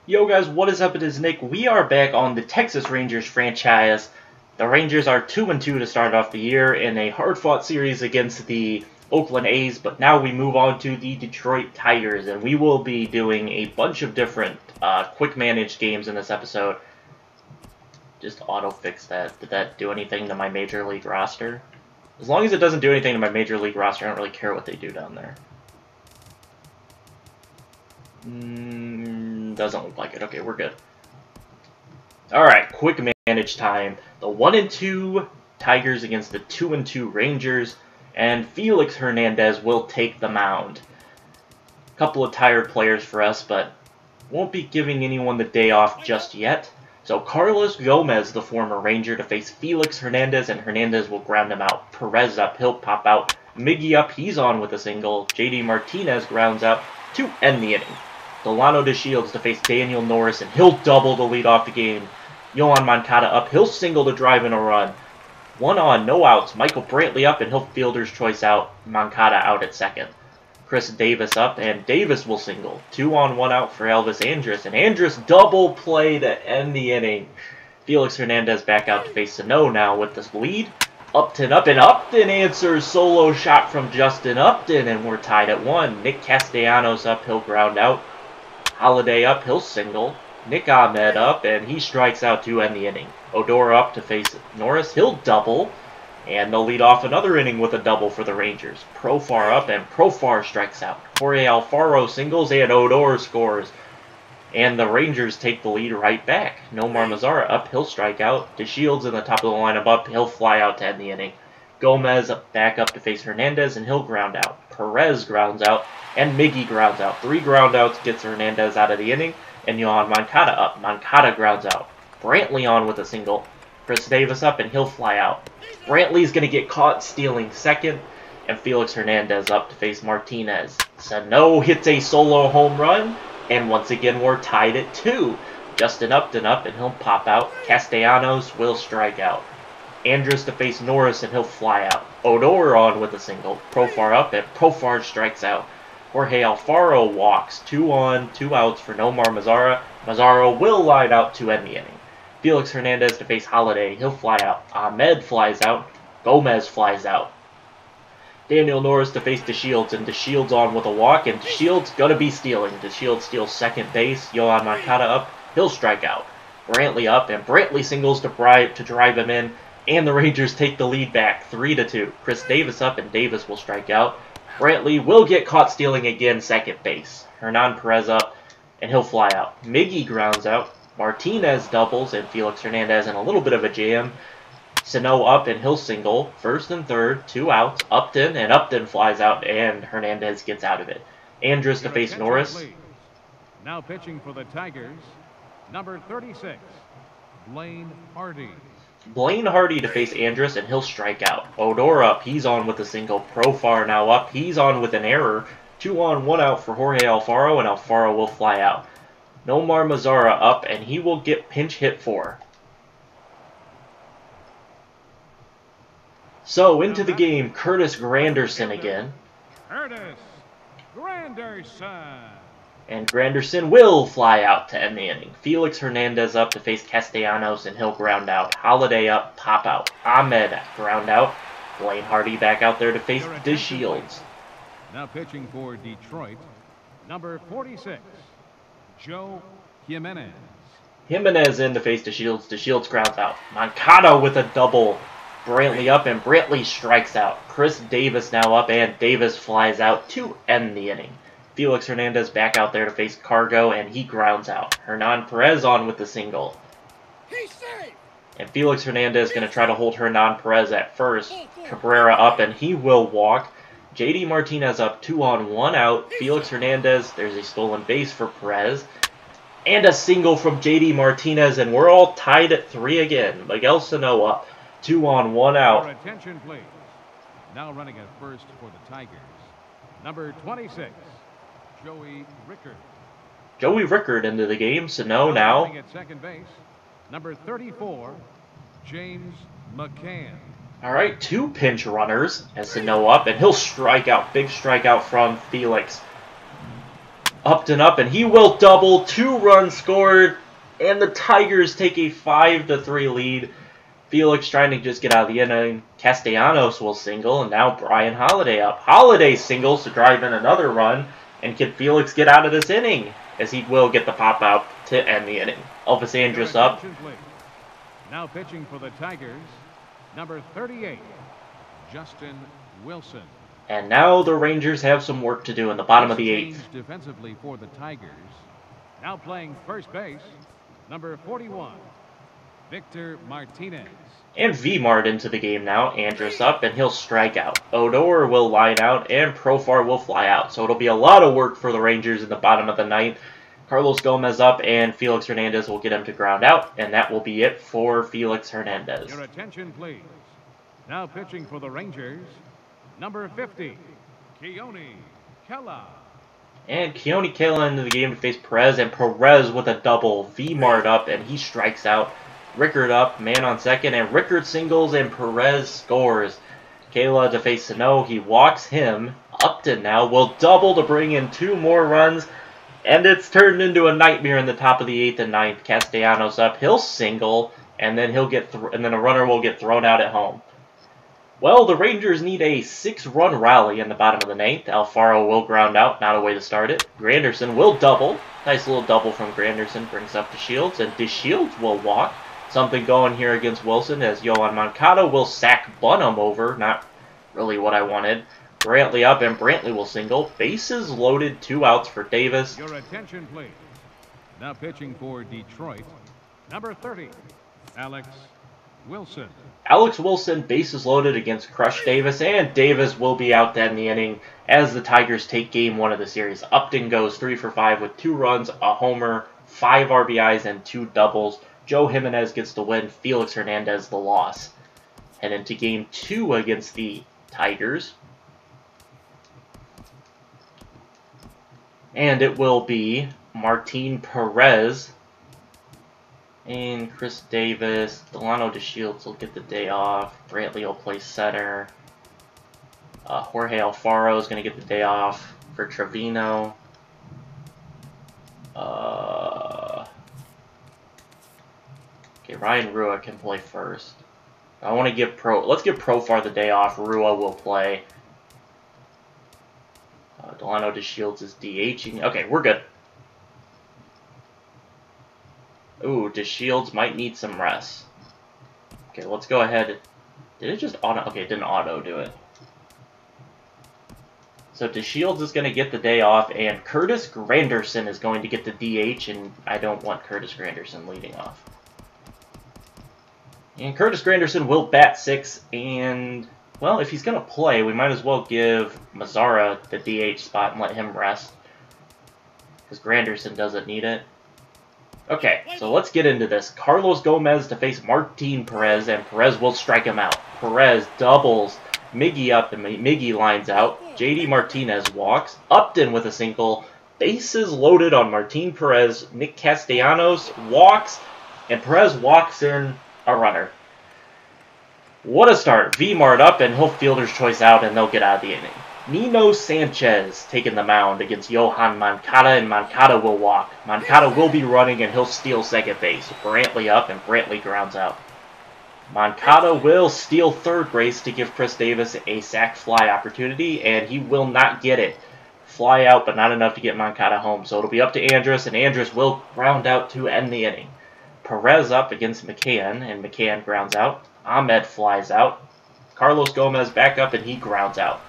Yo guys, what is up? It is Nick. We are back on the Texas Rangers franchise. The Rangers are 2-2 to start off the year in a hard-fought series against the Oakland A's, but now we move on to the Detroit Tigers, and we will be doing a bunch of different quick-managed games in this episode. Just auto-fix that. Did that do anything to my Major League roster? As long as it doesn't do anything to my Major League roster, I don't really care what they do down there. Doesn't look like it. Okay, we're good. Alright, quick manage time. The 1-2 Tigers against the 2-2 Rangers, and Felix Hernandez will take the mound. Couple of tired players for us, but won't be giving anyone the day off just yet. So Carlos Gomez, the former Ranger, to face Felix Hernandez, and Hernandez will ground him out. Perez up, he'll pop out. Miggy up, he's on with a single. JD Martinez grounds out to end the inning. Delano DeShields to face Daniel Norris, and he'll double to lead off the game. Yohan Moncada up, he'll single to drive in a run. 1 on, no outs. Michael Brantley up, and he'll fielder's choice out. Moncada out at second. Chris Davis up, and Davis will single. 2 on, 1 out for Elvis Andrus, and Andrus double play to end the inning. Felix Hernandez back out to face Sano now with this lead. Upton up, and Upton answers solo shot from Justin Upton, and we're tied at 1. Nick Castellanos up, he'll ground out. Holiday up, he'll single. Nick Ahmed up, and he strikes out to end the inning. Odor up to face Norris, he'll double. And they'll lead off another inning with a double for the Rangers. Profar up, and Profar strikes out. Jorge Alfaro singles, and Odor scores. And the Rangers take the lead right back. Nomar Mazara up, he'll strike out. DeShields in the top of the lineup up, he'll fly out to end the inning. Gomez back up to face Hernandez, and he'll ground out. Perez grounds out, and Miggy grounds out. 3 ground outs gets Hernandez out of the inning, and Yohan Moncada up. Moncada grounds out. Brantley on with a single. Chris Davis up, and he'll fly out. Brantley's going to get caught stealing second, and Felix Hernandez up to face Martinez. Sano hits a solo home run, and once again we're tied at 2. Justin Upton up, and he'll pop out. Castellanos will strike out. Andrus to face Norris, and he'll fly out. Odor on with a single. Profar up, and Profar strikes out. Jorge Alfaro walks. 2 on, 2 outs for Nomar Mazara. Mazara will line out to end the inning. Felix Hernandez to face Holiday. He'll fly out. Ahmed flies out. Gomez flies out. Daniel Norris to face DeShields, and DeShields on with a walk, and DeShields gonna be stealing. DeShields steals second base. Yohan Moncada up. He'll strike out. Brantley up, and Brantley singles to drive him in, and the Rangers take the lead back 3-2. Chris Davis up, and Davis will strike out. Brantley will get caught stealing again, second base. Hernan Perez up, and he'll fly out. Miggy grounds out. Martinez doubles, and Felix Hernandez in a little bit of a jam. Sano up, and he'll single. First and third, 2 outs. Upton, and Upton flies out, and Hernandez gets out of it. Andrus to face Norris. Please. Now pitching for the Tigers, number 36, Blaine Hardy. Blaine Hardy to face Andrus, and he'll strike out. Odor up, he's on with a single. Profar now up, he's on with an error. 2 on, 1 out for Jorge Alfaro, and Alfaro will fly out. Nomar Mazara up, and he will get pinch hit for. So, into the game, Curtis Granderson again. Curtis Granderson. And Granderson will fly out to end the inning. Felix Hernandez up to face Castellanos, and he'll ground out. Holiday up, pop out. Ahmed ground out. Blaine Hardy back out there to face DeShields. Now pitching for Detroit, number 46, Joe Jimenez. Jimenez in to face DeShields. DeShields grounds out. Moncada with a double. Brantley up, and Brantley strikes out. Chris Davis now up, and Davis flies out to end the inning. Felix Hernandez back out there to face Cargo, and he grounds out. Hernan Perez on with the single. And Felix Hernandez going to try to hold Hernan Perez at first. Cabrera up, and he will walk. JD Martinez up, 2 on, 1 out. Felix Hernandez, there's a stolen base for Perez. And a single from JD Martinez, and we're all tied at 3 again. Miguel Sano up, 2 on, 1 out. Your attention, please. Now running at first for the Tigers, number 26, Joey Rickard. Joey Rickard into the game. Sano now. Running at second base, number 34, James McCann. All right, 2 pinch runners as Sano up, and he'll strike out. Big strikeout from Felix. Upton up, and he will double. 2 runs scored, and the Tigers take a 5-3 lead. Felix trying to just get out of the inning. Castellanos will single, and now Brian Holiday up. Holiday singles to drive in another run, and can Felix get out of this inning? As he will get the pop out to end the inning. Elvis Andrus up. Now pitching for the Tigers, number 38, Justin Wilson. And now the Rangers have some work to do in the bottom of the 8th. Defensively for the Tigers, now playing first base, number 41, Victor Martinez. And V-Mart into the game now. Andrus up, and he'll strike out. Odor will line out, and Profar will fly out. So it'll be a lot of work for the Rangers in the bottom of the 9th. Carlos Gomez up, and Felix Hernandez will get him to ground out. And that will be it for Felix Hernandez. Your attention, please. Now pitching for the Rangers, number 50, KoreanInAKayak. And KoreanInAKayak into the game to face Perez, and Perez with a double. V-Mart up, and he strikes out. Rickard up, man on second, and Rickard singles, and Perez scores. Kayla to face Sano, he walks him. Upton now will double to bring in 2 more runs, and it's turned into a nightmare in the top of the 8th and 9th. Castellanos up, he'll single, and then he'll get and then a runner will get thrown out at home. Well, the Rangers need a 6-run rally in the bottom of the 9th. Alfaro will ground out, not a way to start it. Granderson will double. Nice little double from Granderson, brings up DeShields, and DeShields will walk. Something going here against Wilson as Yohan Moncada will sack Bunham over. Not really what I wanted. Brantley up, and Brantley will single. Bases loaded, 2 outs for Davis. Your attention, please. Now pitching for Detroit, number 30, Alex Wilson. Alex Wilson, bases loaded against Crush Davis, and Davis will be out to end the inning as the Tigers take game 1 of the series. Upton goes 3 for 5 with 2 runs, a homer, 5 RBIs, and 2 doubles. Joe Jimenez gets the win, Felix Hernandez the loss. Head into game 2 against the Tigers. And it will be Martin Perez and Chris Davis. Delano DeShields will get the day off. Brantley will play center. Jorge Alfaro is going to get the day off for Trevino. Okay, Ryan Rua can play first. I want to give let's give Profar the day off. Rua will play. Delano DeShields is DHing. Okay, we're good. Ooh, DeShields might need some rest. Okay, let's go ahead. Did it just auto? Okay, it didn't auto do it. So DeShields is going to get the day off, and Curtis Granderson is going to get the DH, and I don't want Curtis Granderson leading off. And Curtis Granderson will bat 6, and, well, if he's going to play, we might as well give Mazzara the DH spot and let him rest. Because Granderson doesn't need it. Okay, so let's get into this. Carlos Gomez to face Martin Perez, and Perez will strike him out. Perez doubles Miggy up, and Miggy lines out. JD Martinez walks. Upton with a single. Bases loaded on Martin Perez. Nick Castellanos walks, and Perez walks in a runner. What a start. V-Mart up, and he'll fielder's choice out, and they'll get out of the inning. Nino Sanchez taking the mound against Yohan Moncada, and Moncada will walk. Moncada will be running, and he'll steal second base. Brantley up, and Brantley grounds out. Moncada will steal third base to give Chris Davis a sac fly opportunity, and he will not get it. Fly out, but not enough to get Moncada home. So it'll be up to Andrus, and Andrus will ground out to end the inning. Perez up against McCann, and McCann grounds out. Ahmed flies out. Carlos Gomez back up, and he grounds out.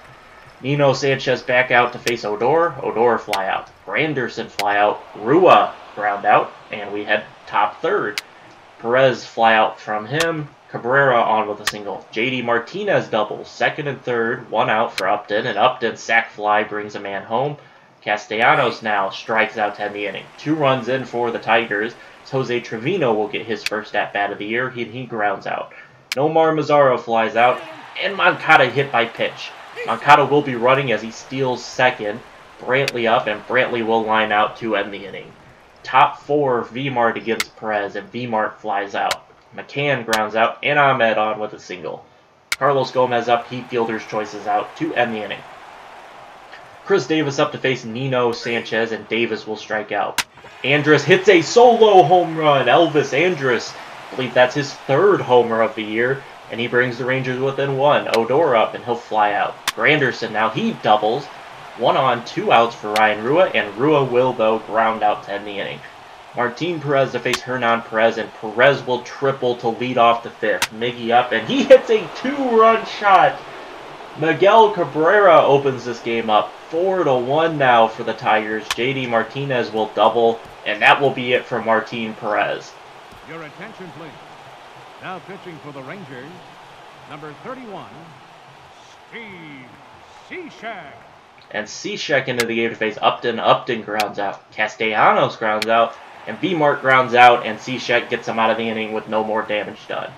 Nino Sanchez back out to face Odor. Odor fly out. Granderson fly out. Rua ground out, and we head top third. Perez fly out from him. Cabrera on with a single. JD Martinez doubles. Second and third. 1 out for Upton, and Upton sac fly brings a man home. Castellanos now strikes out to end the inning. 2 runs in for the Tigers. Jose Trevino will get his first at-bat of the year. He grounds out. Nomar Mazzaro flies out, and Moncada hit by pitch. Moncada will be running as he steals second. Brantley up, and Brantley will line out to end the inning. Top 4, V-Mart against Perez, and V-Mart flies out. McCann grounds out, and Ahmed on with a single. Carlos Gomez up, he fielder's choices out to end the inning. Chris Davis up to face Nino Sanchez, and Davis will strike out. Andrus hits a solo home run. Elvis Andrus, I believe that's his 3rd homer of the year, and he brings the Rangers within 1. Odor up, and he'll fly out. Granderson now, he doubles. 1 on, 2 outs for Ryan Rua, and Rua will, though, ground out to end the inning. Martin Perez to face Hernan Perez, and Perez will triple to lead off the 5th. Miggy up, and he hits a 2-run shot. Miguel Cabrera opens this game up. 4-1 now for the Tigers. JD Martinez will double, and that will be it for Martin Perez. Your attention, please. Now pitching for the Rangers, number 31, Steve Cishek. And Cishek into the game to face Upton. Upton grounds out. Castellanos grounds out. And B-Mart grounds out, and Cishek gets him out of the inning with no more damage done.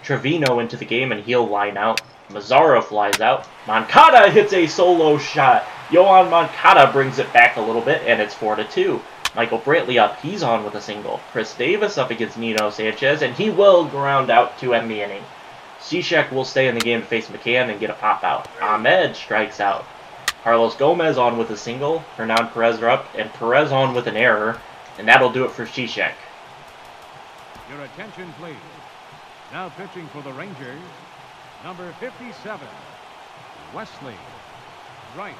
Trevino into the game, and he'll line out. Mazzara flies out. Moncada hits a solo shot. Yohan Moncada brings it back a little bit, and it's 4-2. Michael Brantley up. He's on with a single. Chris Davis up against Nino Sanchez, and he will ground out to end the inning. Cishek will stay in the game to face McCann and get a pop out. Ahmed strikes out. Carlos Gomez on with a single. Hernan Perez are up, and Perez on with an error. And that'll do it for Cishek. Your attention, please. Now pitching for the Rangers, number 57, Wesley Wright.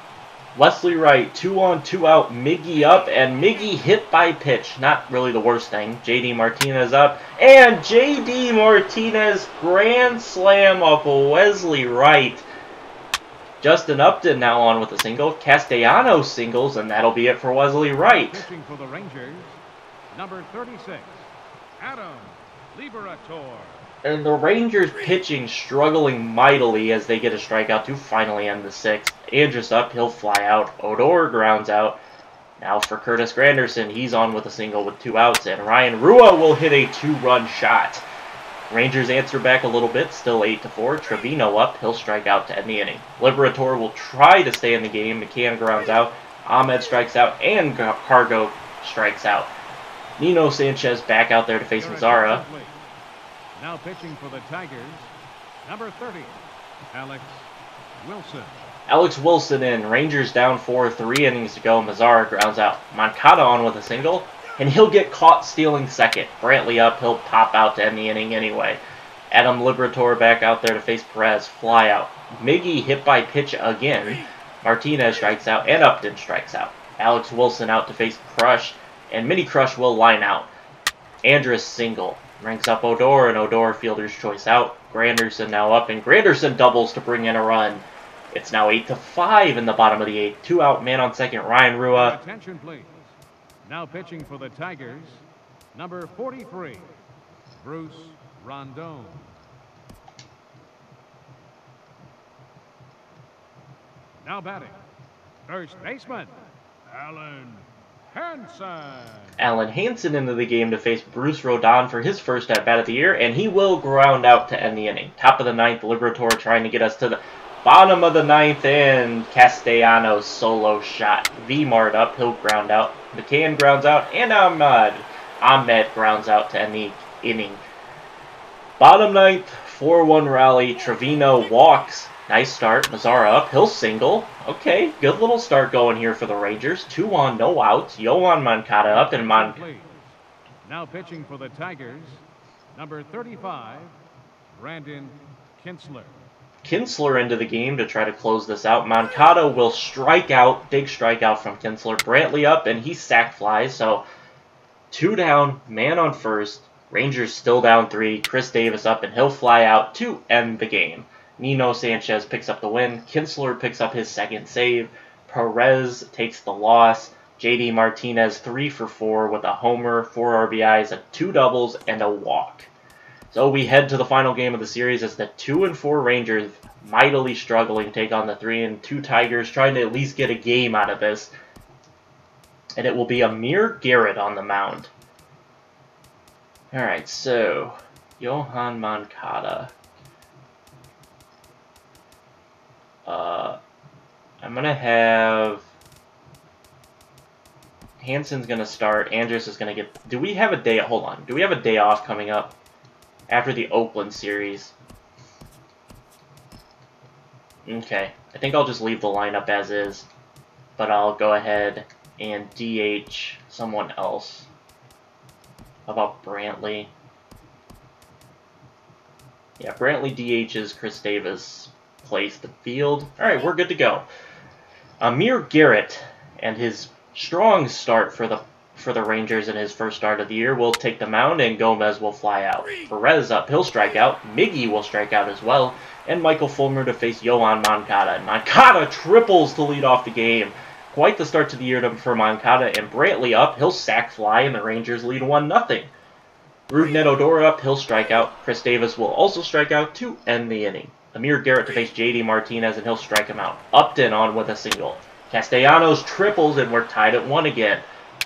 Wesley Wright, 2 on, 2 out. Miggy up, and Miggy hit by pitch. Not really the worst thing. JD Martinez up, and JD Martinez grand slam off of Wesley Wright. Justin Upton now on with a single. Castellanos singles, and that'll be it for Wesley Wright. Pitching for the Rangers, number 36, Adam Liberator. And the Rangers pitching struggling mightily as they get a strikeout to finally end the 6th. Andrus up, he'll fly out. Odor grounds out. Now for Curtis Granderson, he's on with a single with 2 outs, and Ryan Rua will hit a 2-run shot. Rangers answer back a little bit, still 8-4. Trevino up, he'll strike out to end the inning. Liberator will try to stay in the game. McCann grounds out. Ahmed strikes out, and Cargo strikes out. Nino Sanchez back out there to face Mazzara. Now pitching for the Tigers, number 30, Alex Wilson. Alex Wilson in. Rangers down 4, 3 innings to go. Mazzara grounds out. Moncada on with a single, and he'll get caught stealing second. Brantley up, he'll pop out to end the inning anyway. Adam Liberator back out there to face Perez. Fly out. Miggy hit by pitch again. Martinez strikes out, and Upton strikes out. Alex Wilson out to face Crush, and Mini Crush will line out. Andrus single. Ranks up Odor, and Odor fielder's choice out. Granderson now up, and Granderson doubles to bring in a run. It's now 8-5 in the bottom of the 8th. 2 out, man on second, Ryan Rua. Attention, please. Now pitching for the Tigers, number 43, Bruce Rondon. Now batting, first baseman, Alan Hansen. Alan Hansen into the game to face Bruce Rodon for his first at-bat of the year, and he will ground out to end the inning. Top of the 9th, Liberator trying to get us to the bottom of the 9th, and Castellanos solo shot. V-Mart up, he'll ground out. McCann grounds out, and Ahmed grounds out to end the inning. Bottom 9th, 4-1 rally. Trevino walks. Nice start. Mazzara up. He'll single. Okay, good little start going here for the Rangers. 2 on, no outs. Yohan Moncada up, and Now pitching for the Tigers, number 35, Brandon Kinsler. Kinsler into the game to try to close this out. Moncada will strike out. Big strikeout from Kinsler. Brantley up, and he sack flies. So 2 down, man on first. Rangers still down 3. Chris Davis up, and he'll fly out to end the game. Nino Sanchez picks up the win. Kinsler picks up his second save. Perez takes the loss. JD Martinez 3 for 4 with a homer, 4 RBIs, 2 doubles, and a walk. So we head to the final game of the series as the 2-4 Rangers mightily struggling to take on the 3-2 Tigers, trying to at least get a game out of this. And it will be Amir Garrett on the mound. Alright, so Yohan Moncada. I'm going to have Hansen's going to start. Andrus is going to get... Do we have a day... Hold on. Do we have a day off coming up after the Oakland series? Okay. I think I'll just leave the lineup as is. but I'll go ahead and DH someone else. How about Brantley? Yeah, Brantley DH's Chris Davis plays the field. Alright, we're good to go. Amir Garrett and his strong start for the Rangers in his first start of the year will take the mound, and Gomez will fly out. Perez up, he'll strike out. Miggy will strike out as well. And Michael Fulmer to face Yoan Moncada. Moncada triples to lead off the game. Quite the start to the year for Moncada. And Brantley up, he'll sac fly, and the Rangers lead 1-0. Rougned Odor up, he'll strike out. Chris Davis will also strike out to end the inning. Amir Garrett to face JD Martinez, and he'll strike him out. Upton on with a single. Castellanos triples, and we're tied at 1 again.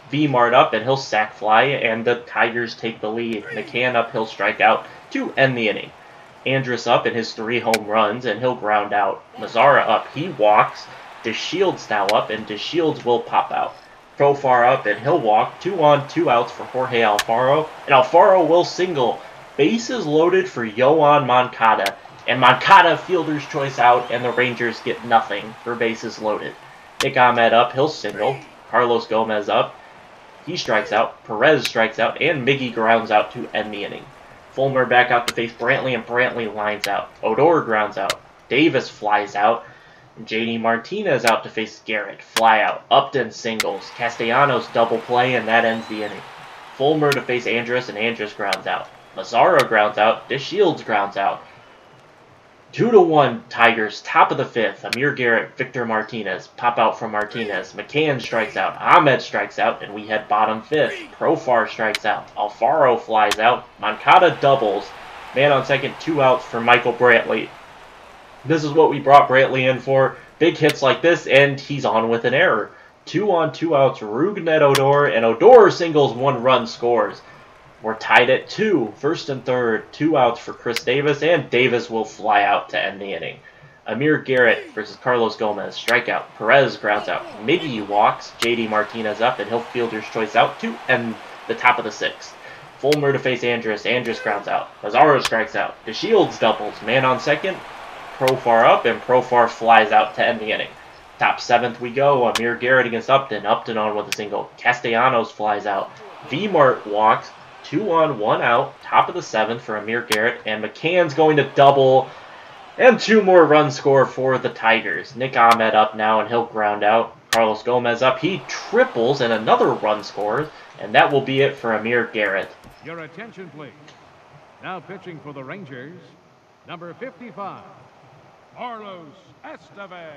V-Mart up, and he'll sac fly, and the Tigers take the lead. McCann up, he'll strike out to end the inning. Andrus up in his 3 home runs, and he'll ground out. Mazzara up, he walks. DeShields now up, and DeShields will pop out. Profar up, and he'll walk. 2 on, 2 outs for Jorge Alfaro, and Alfaro will single. Bases loaded for Yoan Moncada, and Moncada fielder's choice out, and the Rangers get nothing for bases loaded. Nick Ahmed up, he'll single. Carlos Gomez up, he strikes out. Perez strikes out, and Miggy grounds out to end the inning. Fulmer back out to face Brantley, and Brantley lines out. Odor grounds out. Davis flies out. And JD Martinez out to face Garrett. Fly out. Upton singles. Castellanos double play, and that ends the inning. Fulmer to face Andrus, and Andrus grounds out. Mazzara grounds out. DeShields grounds out. 2-1 Tigers, top of the 5th. Amir Garrett, Victor Martinez. Pop out from Martinez. McCann strikes out. Ahmed strikes out, and we head bottom 5th. Profar strikes out. Alfaro flies out. Moncada doubles. Man on second, 2 outs for Michael Brantley. This is what we brought Brantley in for. Big hits like this, and he's on with an error. 2 on, 2 outs, Rougned Odor, and Odor singles, 1 run scores. We're tied at 2, first and third, 2 outs for Chris Davis, and Davis will fly out to end the inning. Amir Garrett versus Carlos Gomez, strikeout. Perez grounds out. Miggy walks. JD Martinez up, and he'll fielder's choice out to end the top of the 6th. Fulmer to face Andrus. Andrus grounds out. Mazzara strikes out. DeShields doubles. Man on second. Profar up, and Profar flies out to end the inning. Top 7th we go. Amir Garrett against Upton. Upton on with a single. Castellanos flies out. V-Mart walks. 2 on, 1 out. Top of the 7th for Amir Garrett. And McCann's going to double. And 2 more runs score for the Tigers. Nick Ahmed up now, and he'll ground out. Carlos Gomez up. He triples, and another run scores. And that will be it for Amir Garrett. Your attention, please. Now pitching for the Rangers, number 55, Carlos Estevez.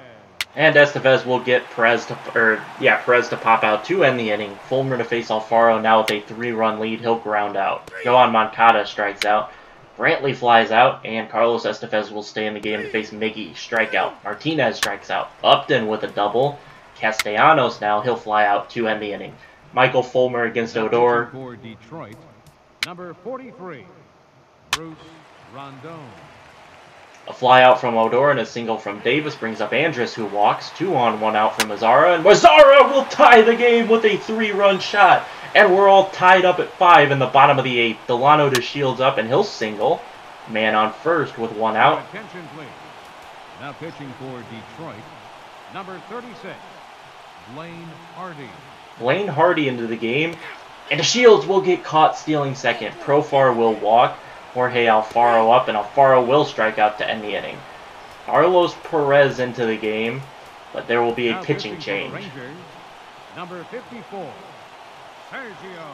And Estevez will get Perez to pop out to end the inning. Fulmer to face Alfaro, now with a 3-run lead. He'll ground out. Yoan Moncada strikes out. Brantley flies out, and Carlos Estevez will stay in the game to face Miggy. Strikeout. Martinez strikes out. Upton with a double. Castellanos now, he'll fly out to end the inning. Michael Fulmer against Odor. For Detroit, number 43, Bruce Rondon. A fly out from Odor and a single from Davis brings up Andrus, who walks. 2 on, 1 out from Mazzara, and Mazzara will tie the game with a 3-run shot. And we're all tied up at 5 in the bottom of the 8th. Delano DeShields up, and he'll single. Man on first with 1 out. Attention, please. Now pitching for Detroit, number 36, Blaine Hardy. Blaine Hardy into the game, and DeShields will get caught stealing second. Profar will walk. Jorge Alfaro up, and Alfaro will strike out to end the inning. Carlos Perez into the game, but there will be a pitching change. Rangers, number 54, Sergio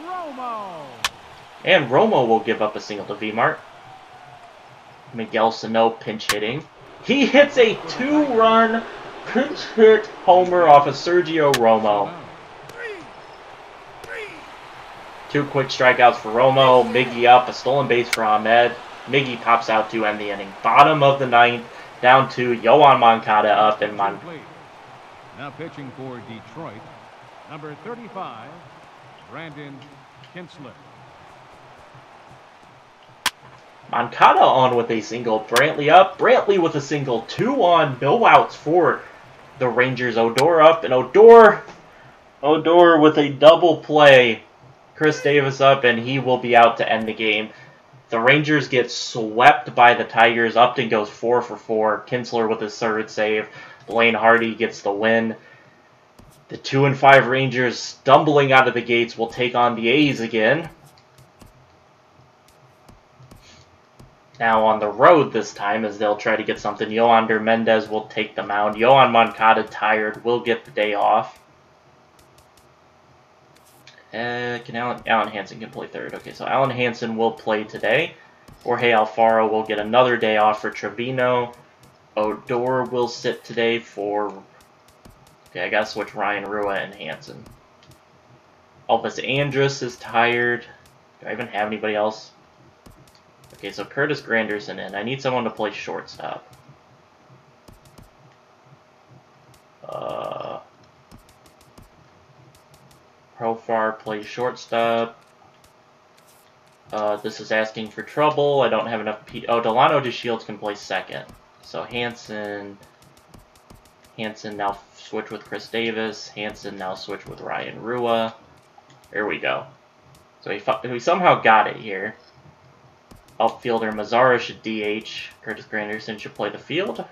Romo. And Romo will give up a single to V-Mart. Miguel Sano pinch hitting. He hits a 2-run pinch hit homer off of Sergio Romo. 2 quick strikeouts for Romo. Miggy up, a stolen base for Ahmed. Miggy pops out to end the inning. Bottom of the 9th, down to Yoan Moncada up, and now pitching for Detroit, number 35, Brandon Kinsler. Moncada on with a single. Brantley up. Brantley with a single. 2 on, no outs for the Rangers. Odor up, and Odor with a double play. Chris Davis up, and he will be out to end the game. The Rangers get swept by the Tigers. Upton goes 4 for 4. Kinsler with his 3rd save. Blaine Hardy gets the win. The 2-5 Rangers, stumbling out of the gates, will take on the A's again. Now on the road this time, as they'll try to get something, Yoander Mendez will take the mound. Yoan Moncada, tired, will get the day off. Alan Hansen can play third. Okay, so Alan Hansen will play today. Jorge Alfaro will get another day off for Trevino. Odor will sit today for... Okay, I gotta switch Ryan Rua and Hansen. Elvis Andrus is tired. Do I even have anybody else? Okay, so Curtis Granderson in. I need someone to play shortstop. Profar plays shortstop. This is asking for trouble. I don't have enough... Delano DeShields can play second. So Hansen now switch with Chris Davis. Hansen now switch with Ryan Rua. There we go. So we somehow got it here. Outfielder Mazzara should DH. Curtis Granderson should play the field.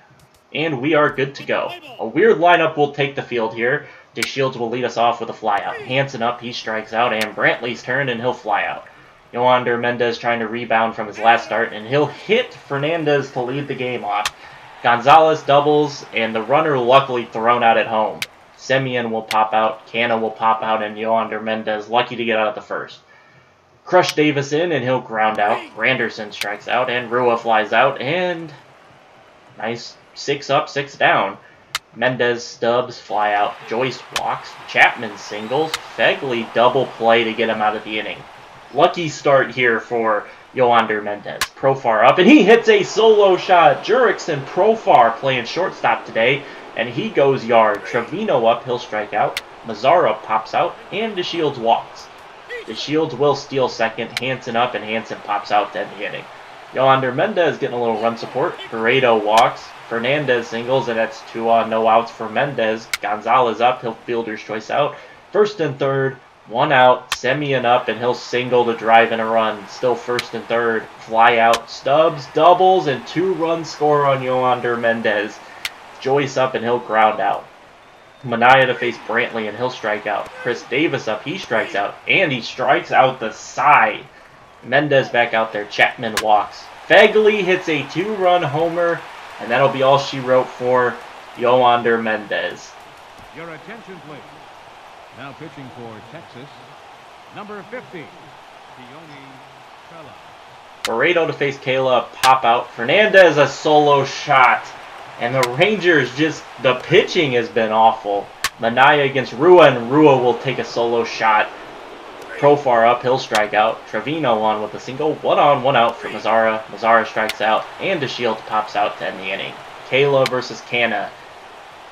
And we are good to go. A weird lineup will take the field here. DeShields will lead us off with a flyout. Hansen up, he strikes out, and Brantley's turn, and he'll fly out. Yoander Mendez trying to rebound from his last start, and he'll hit Fernandez to lead the game off. Gonzalez doubles, and the runner luckily thrown out at home. Semien will pop out, Canna will pop out, and Yoander Mendez lucky to get out of the first. Crush Davis in, and he'll ground out. Granderson strikes out, and Rua flies out, and nice 6 up, 6 down. Mendez stubs, fly out. Joyce walks. Chapman singles. Fegley double play to get him out of the inning. Lucky start here for Yoander Mendez. Profar up, and he hits a solo shot. Jurickson Profar playing shortstop today, and he goes yard. Trevino up, he'll strike out. Mazzara pops out, and DeShields walks. DeShields will steal second. Hansen up, and Hansen pops out to end the inning. Yoander Mendez getting a little run support. Barreto walks. Fernandez singles, and that's 2 on, no outs for Mendez. Gonzalez up, he'll fielder's choice out. First and third, 1 out. Semien up, and he'll single to drive in a run. Still first and third, fly out. Stubbs doubles, and 2-run score on Yoander Mendez. Joyce up, and he'll ground out. Manaya to face Brantley, and he'll strike out. Chris Davis up, he strikes out, and he strikes out the side. Mendez back out there. Chapman walks. Fegley hits a 2-run homer, and that'll be all she wrote for Yoander Mendez. Your attention, please. Now pitching for Texas, number 50, Barreto to face Kayla, pop out. Fernandez a solo shot. And the Rangers the pitching has been awful. Manaya against Rua, and Rua will take a solo shot. Profar up, he'll strike out. Trevino on with a single. 1 on, 1 out for Mazzara. Mazzara strikes out, and DeShields pops out to end the inning. Kayla versus Canna.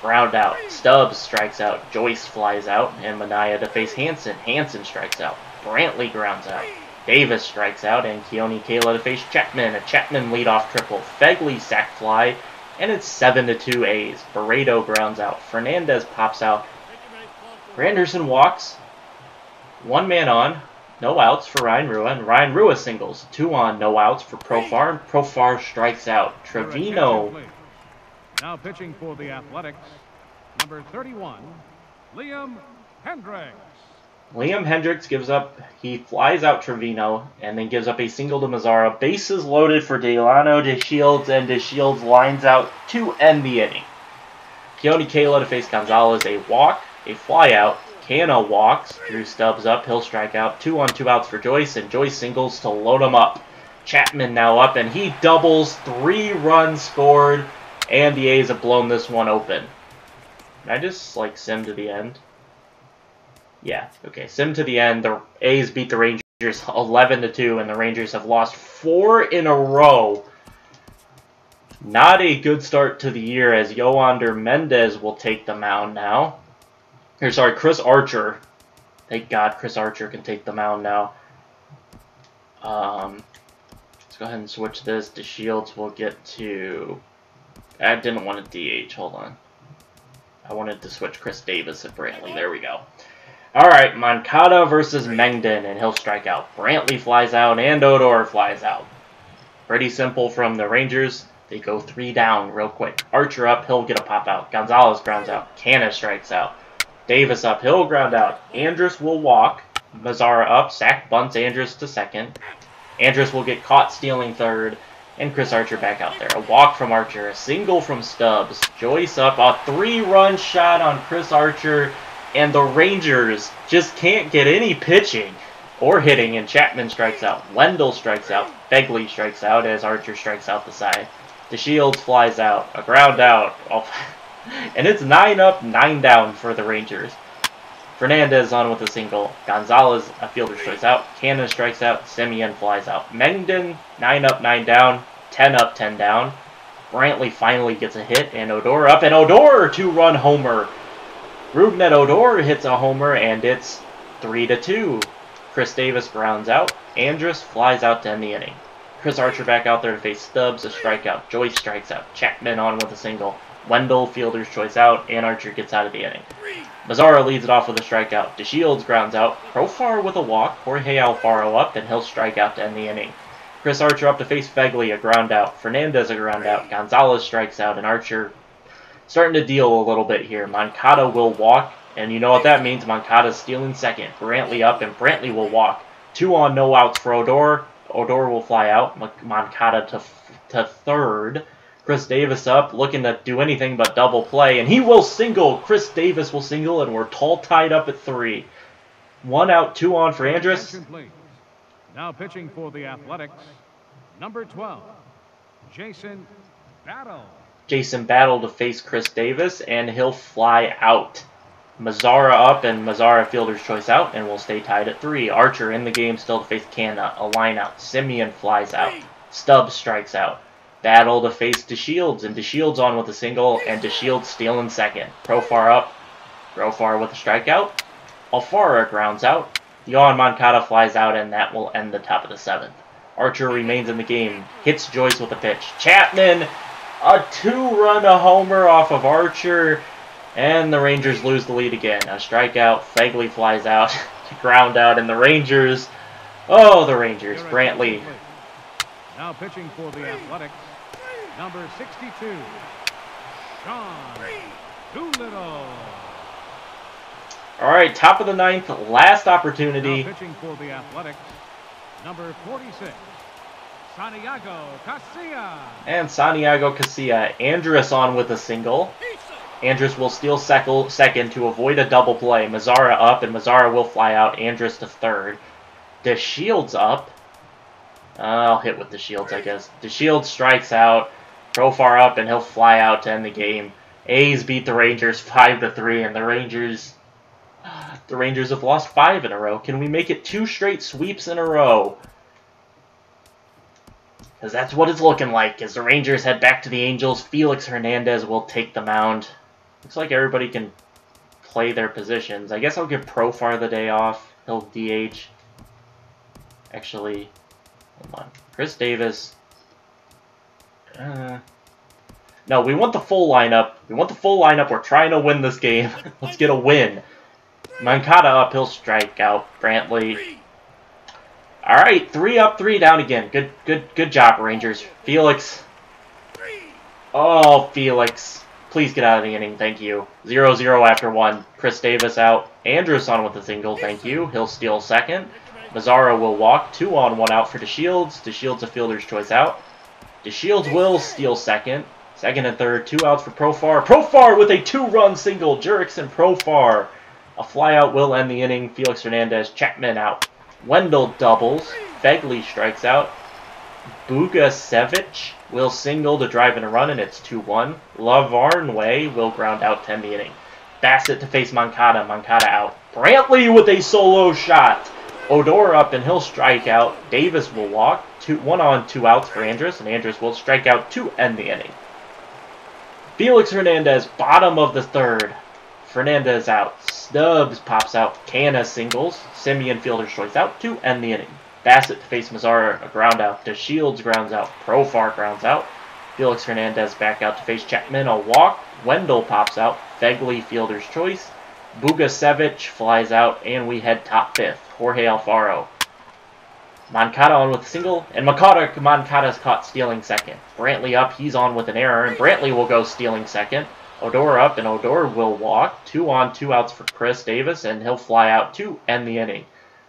Ground out. Stubbs strikes out. Joyce flies out, and Manaya to face Hansen. Hansen strikes out. Brantley grounds out. Davis strikes out, and Keone Kayla to face Chapman. A Chapman leadoff triple. Fegley sac fly, and it's 7-2 A's. Barreto grounds out. Fernandez pops out. Granderson walks. 1 man on, no outs for Ryan Rua, and Ryan Rua singles. 2 on, no outs for Profar, and Profar strikes out. Trevino. Now pitching for the Athletics, number 31, Liam Hendricks. Liam Hendricks he flies out Trevino, and then gives up a single to Mazzara. Bases loaded for Delano DeShields, and DeShields lines out to end the inning. Keone Kayla to face Gonzalez, a walk, a fly out. Canna walks. Drew Stubbs up. He'll strike out. 2 on, 2 outs for Joyce, and Joyce singles to load him up. Chapman now up, and he doubles. 3 runs scored, and the A's have blown this one open. Can I just, sim to the end? Yeah, okay. Sim to the end. The A's beat the Rangers 11-2, and the Rangers have lost 4 in a row. Not a good start to the year, as Yoander Mendez will take the mound now. Chris Archer. Thank God Chris Archer can take the mound now. Let's go ahead and switch this. DeShields will get to... I didn't want to DH. Hold on. I wanted to switch Chris Davis and Brantley. There we go. Alright, Moncada versus Mengden, and he'll strike out. Brantley flies out, and Odor flies out. Pretty simple from the Rangers. They go 3 down real quick. Archer up, he'll get a pop out. Gonzalez grounds out. Canna strikes out. Davis up, he'll ground out. Andrus will walk. Mazara up, sack bunts Andrus to second. Andrus will get caught stealing third. And Chris Archer back out there. A walk from Archer, a single from Stubbs. Joyce up, a 3-run shot on Chris Archer. And the Rangers just can't get any pitching or hitting. And Chapman strikes out. Wendell strikes out. Begley strikes out as Archer strikes out the side. DeShields flies out. A ground out. Oh. And it's 9 up, 9 down for the Rangers. Fernandez on with a single. Gonzalez, a fielder's choice out. Cannon strikes out. Semien flies out. Mengden, 9 up, 9 down. 10 up, 10 down. Brantley finally gets a hit. And Odor up. And Odor, 2-run homer. Rougned Odor hits a homer, and it's 3-2. Chris Davis grounds out. Andrus flies out to end the inning. Chris Archer back out there to face Stubbs, a strikeout. Joyce strikes out. Chapman on with a single. Wendell, fielder's choice out, and Archer gets out of the inning. Mazara leads it off with a strikeout. DeShields grounds out. Profar with a walk. Jorge Alfaro up, and he'll strike out to end the inning. Chris Archer up to face Begley, a ground out. Fernandez, a ground out. Gonzalez strikes out, and Archer starting to deal a little bit here. Moncada will walk, and you know what that means. Moncada's stealing second. Brantley up, and Brantley will walk. 2 on, no outs for Odor. Odor will fly out. Moncada to third. Chris Davis up, looking to do anything but double play, and he will single. Chris Davis will single, and we're tied up at 3. 1 out, 2 on for Andrus. Now pitching for the Athletics, number 12, Jason Battle. Jason Battle to face Chris Davis, and he'll fly out. Mazara up, and Mazara fielder's choice out, and we'll stay tied at 3. Archer in the game still to face Canna, a line out. Semien flies out. Stubbs strikes out. Battle to face DeShields, and DeShields on with a single, and DeShields stealing second. Profar up. Profar with a strikeout. Alfara grounds out. Yohan Moncada flies out, and that will end the top of the 7th. Archer remains in the game. Hits Joyce with a pitch. Chapman, a 2-run homer off of Archer, and the Rangers lose the lead again. A strikeout. Begley flies out. Ground out, and the Rangers... Oh, the Rangers. Brantley... Now pitching for the Athletics, number 62, Sean Doolittle. All right, top of the 9th, last opportunity. Now pitching for the Athletics, number 46, Santiago Casilla. And Santiago Casilla. Andrus on with a single. Andrus will steal second to avoid a double play. Mazara up, and Mazara will fly out. Andrus to third. DeShields up. I'll hit with DeShields, I guess. DeShields strikes out. Profar up, and he'll fly out to end the game. A's beat the Rangers 5-3, and the Rangers have lost 5 in a row. Can we make it 2 straight sweeps in a row? Because that's what it's looking like. As the Rangers head back to the Angels, Felix Hernandez will take the mound. Looks like everybody can play their positions. I guess I'll give Profar the day off. He'll DH. Actually... Hold on. Chris Davis. No, we want the full lineup. We want the full lineup. We're trying to win this game. Let's get a win. Moncada up. He'll strike out. Brantley. All right, 3 up, 3 down again. Good job, Rangers. Felix. Oh, Felix. Please get out of the inning. Thank you. 0-0 after 1. Chris Davis out. Andrus on with a single. Thank you. He'll steal second. Mazara will walk. 2 on, 1 out for DeShields. DeShields a fielder's choice out. DeShields will steal second. Second and third. 2 outs for Profar. Profar with a 2-run single. Jurickson Profar. A flyout will end the inning. Felix Hernandez. Chapman out. Wendell doubles. Begley strikes out. Bugasevich will single to drive in a run, and it's 2-1. Lavarnway will ground out to end the inning. Bassett to face Moncada. Moncada out. Brantley with a solo shot. Odor up, and he'll strike out. Davis will walk. 1 on, 2 outs for Andrus, and Andrus will strike out to end the inning. Felix Hernandez, bottom of the 3rd. Fernandez out. Stubbs pops out. Canna singles. Semien fielder's choice out to end the inning. Bassett to face Mazara, a ground out. DeShields grounds out. Profar grounds out. Felix Hernandez back out to face Chapman, a walk. Wendell pops out. Begley fielder's choice. Bugasevich flies out, and we head top 5th. Jorge Alfaro. Moncada on with a single, and Moncada's caught stealing second. Brantley up, he's on with an error, and Brantley will go stealing second. Odor up, and Odor will walk. 2 on, 2 outs for Chris Davis, and he'll fly out to end the inning.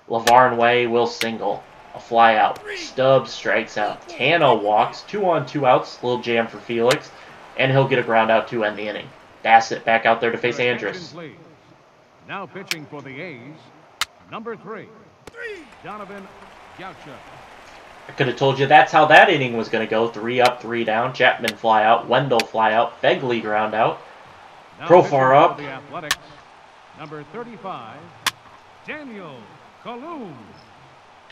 LaVarn Way will single. A fly out. Stubbs strikes out. Canna walks. 2 on, 2 outs. Little jam for Felix, and he'll get a ground out to end the inning. Bassett back out there to face Andrus. Now pitching for the A's, number 3, Donovan Gaucho. I could have told you that's how that inning was going to go. 3 up, 3 down. Chapman fly out. Wendell fly out. Begley ground out. Profar up. The Athletics, number 35, Daniel Colum.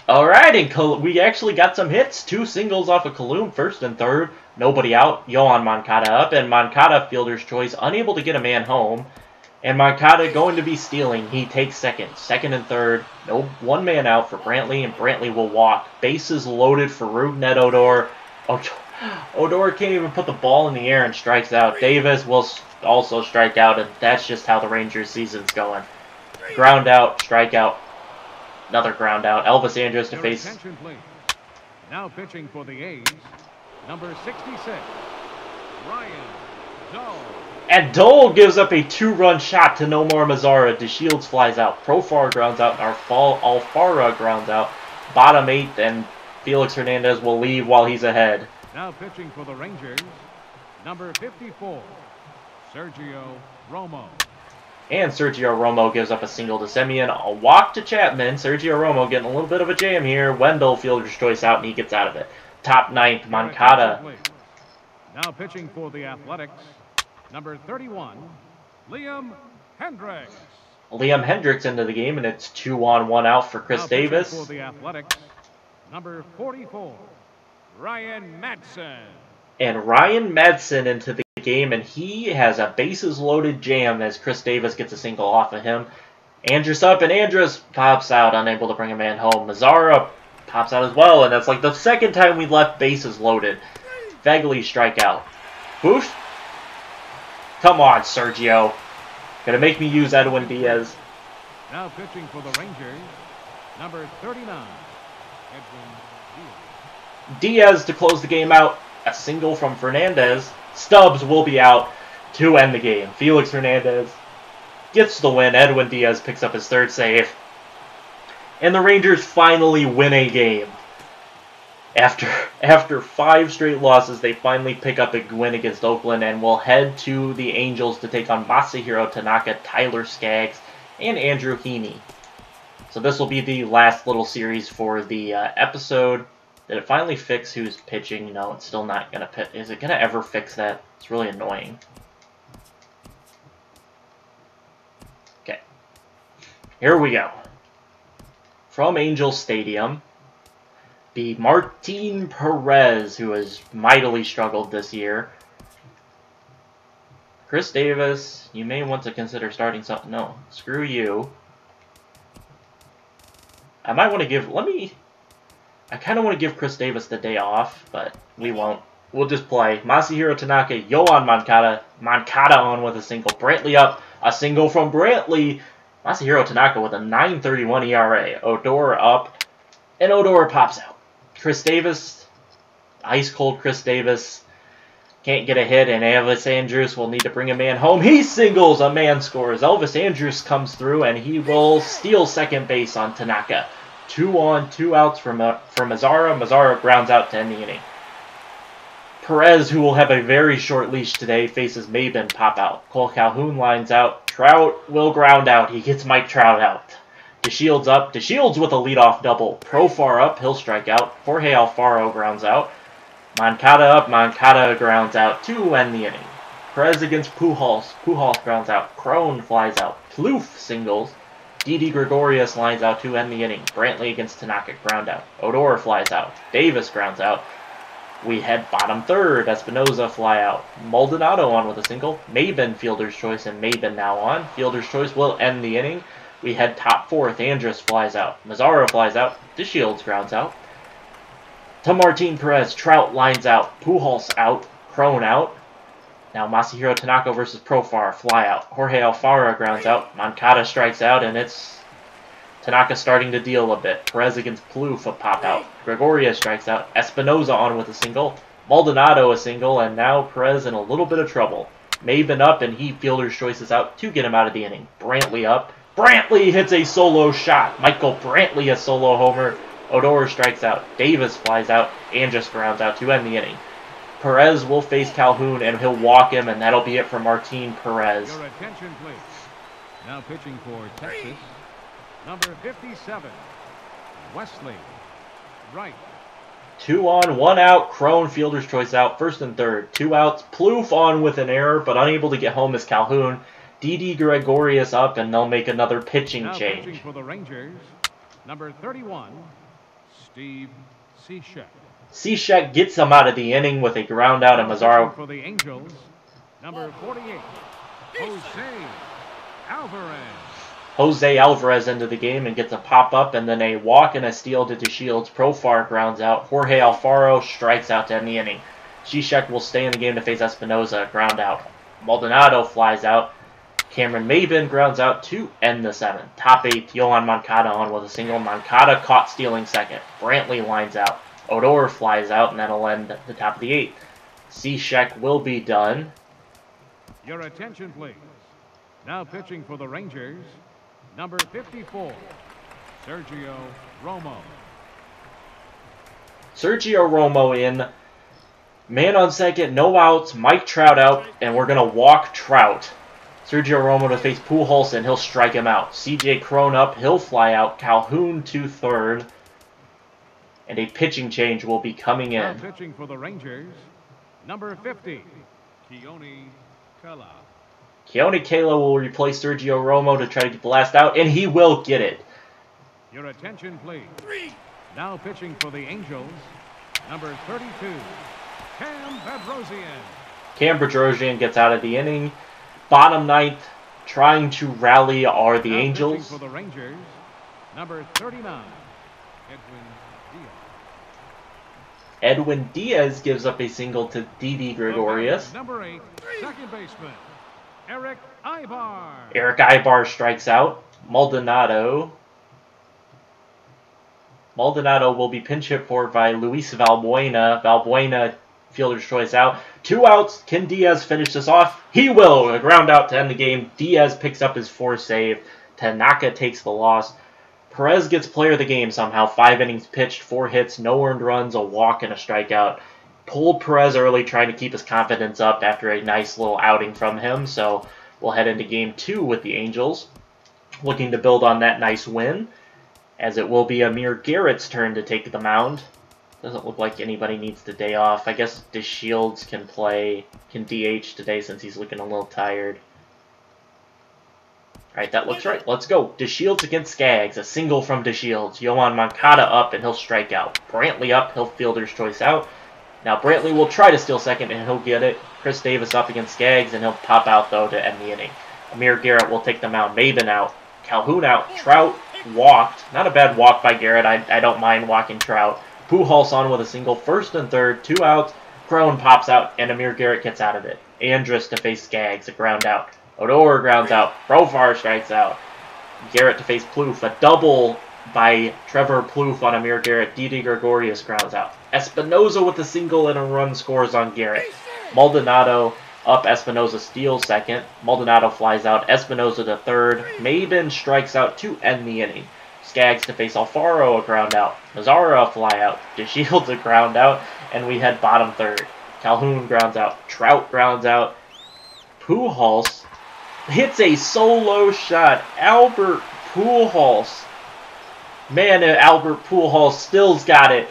All right, and we actually got some hits. 2 singles off of Colum, first and third. Nobody out. Yohan Moncada up, and Moncada, fielder's choice, unable to get a man home. And Moncada going to be stealing. He takes second. Second and third. No, 1 man out for Brantley, and Brantley will walk. Bases loaded for Rougned Odor. Odor can't even put the ball in the air and strikes out. Davis will also strike out, and that's just how the Rangers season's going. Ground out, strikeout, another ground out. Elvis Andrus to face. Now pitching for the A's, number 66, Ryan Dole. And Dole gives up a 2-run shot to Nomar Mazara. DeShields flies out. Profar grounds out. Alfara grounds out. Bottom 8th, and Felix Hernandez will leave while he's ahead. Now pitching for the Rangers, number 54, Sergio Romo. And Sergio Romo gives up a single to Semien. A walk to Chapman. Sergio Romo getting a little bit of a jam here. Wendell, fielder's choice out, and he gets out of it. Top 9th, Moncada. Now pitching for the Athletics, number 31, Liam Hendricks. Liam Hendricks into the game, and it's 2 on, 1 out for Chris Davis. For the Athletics, number 44, Ryan Madsen. And Ryan Madsen into the game, and he has a bases loaded jam as Chris Davis gets a single off of him. Andrus up, and Andrus pops out, unable to bring a man home. Mazara pops out as well, and that's like the second time we left bases loaded. Begley strikeout. Boosh. Come on, Sergio. Gonna make me use Edwin Diaz. Now pitching for the Rangers, number 39, Edwin Diaz. Diaz to close the game out. A single from Fernandez. Stubbs will be out to end the game. Felix Hernandez gets the win. Edwin Diaz picks up his 3rd save. And the Rangers finally win a game. After 5 straight losses, they finally pick up a win against Oakland and will head to the Angels to take on Masahiro Tanaka, Tyler Skaggs, and Andrew Heaney. So this will be the last little series for the episode. Did it finally fix who's pitching? No, it's still not going to pitch. Is it going to ever fix that? It's really annoying. Okay. Here we go. From Angel Stadium, the Martin Perez, who has mightily struggled this year. Chris Davis, you may want to consider starting something. No, screw you. I might want to give... I kind of want to give Chris Davis the day off, but we won't. We'll just play. Masahiro Tanaka, Yohan Moncada. Moncada on with a single. Brantley up. A single from Brantley. Masahiro Tanaka with a 9.31 ERA. Odor up. And Odor pops out. Chris Davis, ice cold Chris Davis, can't get a hit, and Elvis Andrus will need to bring a man home. He singles, a man scores. Elvis Andrus comes through, and he will steal second base on Tanaka. 2 on, 2 outs from Mazara. Mazara grounds out to end the inning. Perez, who will have a very short leash today, faces Maben pop out. Cole Calhoun lines out. Trout will ground out. He gets Mike Trout out. DeShields up. DeShields with a leadoff double. Profar up. He'll strike out. Jorge Alfaro grounds out. Moncada up. Moncada grounds out to end the inning. Perez against Pujols. Pujols grounds out. Crone flies out. Plouffe singles. Didi Gregorius lines out to end the inning. Brantley against Tanaka ground out. Odor flies out. Davis grounds out. We head bottom 3rd. Espinoza fly out. Maldonado on with a single. Maben fielder's choice, and Maben now on. Fielder's choice will end the inning. We head top 4th. Andrus flies out. Mazara flies out. DeShields grounds out. To Martin Perez. Trout lines out. Pujols out. Crone out. Now Masahiro Tanaka versus Profar. Fly out. Jorge Alfaro grounds out. Moncada strikes out, and it's Tanaka starting to deal a bit. Perez against Plouffe, a pop out. Gregoria strikes out. Espinoza on with a single. Maldonado a single, and now Perez in a little bit of trouble. Maben up, and he fielder's choices out to get him out of the inning. Brantley up. Brantley hits a solo shot. Michael Brantley a solo homer. Odor strikes out. Davis flies out. Andrus grounds out to end the inning. Perez will face Calhoun, and he'll walk him, and that'll be it for Martin Perez. Your attention, please. Now pitching for Texas, number 57, Wesley Wright. 2 on, 1 out. Crone, fielder's choice out. First and third. 2 outs. Plouffe on with an error, but unable to get home is Calhoun. Didi Gregorius up, and they'll make another pitching change. Pitching for the Rangers, number 31, Steve Cishek. Cishek gets him out of the inning with a ground out, and Mazzaro. For the Angels, number 48, Jose Alvarez. Jose Alvarez into the game and gets a pop-up, and then a walk and a steal to DeShields. Profar grounds out. Jorge Alfaro strikes out to end the inning. Cishek will stay in the game to face Espinoza. Ground out. Maldonado flies out. Cameron Maben grounds out to end the 7th. Top 8, Yohan Moncada on with a single. Moncada caught stealing second. Brantley lines out. Odor flies out, and that'll end the top of the 8th. Cishek will be done. Your attention, please. Now pitching for the Rangers, number 54, Sergio Romo. Sergio Romo in. Man on second, no outs. Mike Trout out, and we're going to walk Trout. Sergio Romo to face Pujols, and he'll strike him out. CJ Crone up, he'll fly out. Calhoun to third. And a pitching change will be coming in. Now pitching for the Rangers, number 50, KoreanInAKayak. Keone Kela will replace Sergio Romo to try to get the last out, and he will get it. Your attention, please. Now pitching for the Angels, number 32, Cam Bedrosian. Cam Bedrosian gets out of the inning. Bottom 9th, trying to rally are the now Angels. For the Rangers, number 39, Edwin Diaz gives up a single to Didi Gregorius. Number 8, second baseman, Eric Ibar. Eric Ibar strikes out. Maldonado will be pinch hit for by Luis Valbuena. Valbuena, fielder's choice out. 2 outs. Can Diaz finish this off? He will. A ground out to end the game. Diaz picks up his 4th save. Tanaka takes the loss. Perez gets player of the game somehow. 5 innings pitched, 4 hits, no earned runs, a walk, and a strikeout. Pulled Perez early, trying to keep his confidence up after a nice little outing from him. So we'll head into Game 2 with the Angels, looking to build on that nice win, as it will be Amir Garrett's turn to take the mound. Doesn't look like anybody needs the day off. I guess DeShields can DH today since he's looking a little tired. Alright, that looks right. Let's go. DeShields against Skaggs. A single from DeShields. Yohan Moncada up, and he'll strike out. Brantley up. He'll fielder's choice out. Now Brantley will try to steal second, and he'll get it. Chris Davis up against Skaggs, and he'll pop out, though, to end the inning. Amir Garrett will take the mound. Maben out. Calhoun out. Trout walked. Not a bad walk by Garrett. I don't mind walking Trout. Pujols on with a single. First and third. 2 outs. Crone pops out, and Amir Garrett gets out of it. Andrus to face Skaggs. A ground out. Odor grounds out. Profar strikes out. Garrett to face Plouffe. A double by Trevor Plouffe on Amir Garrett. Didi Gregorius grounds out. Espinoza with a single and a run scores on Garrett. Maldonado up. Espinoza steals second. Maldonado flies out. Espinoza to third. Maben strikes out to end the inning. Skaggs to face Alfaro, a ground out. Mazzara a fly out. DeShields a ground out. And we head bottom third. Calhoun grounds out. Trout grounds out. Pujols hits a solo shot. Albert Pujols. Man, Albert Pujols still's got it.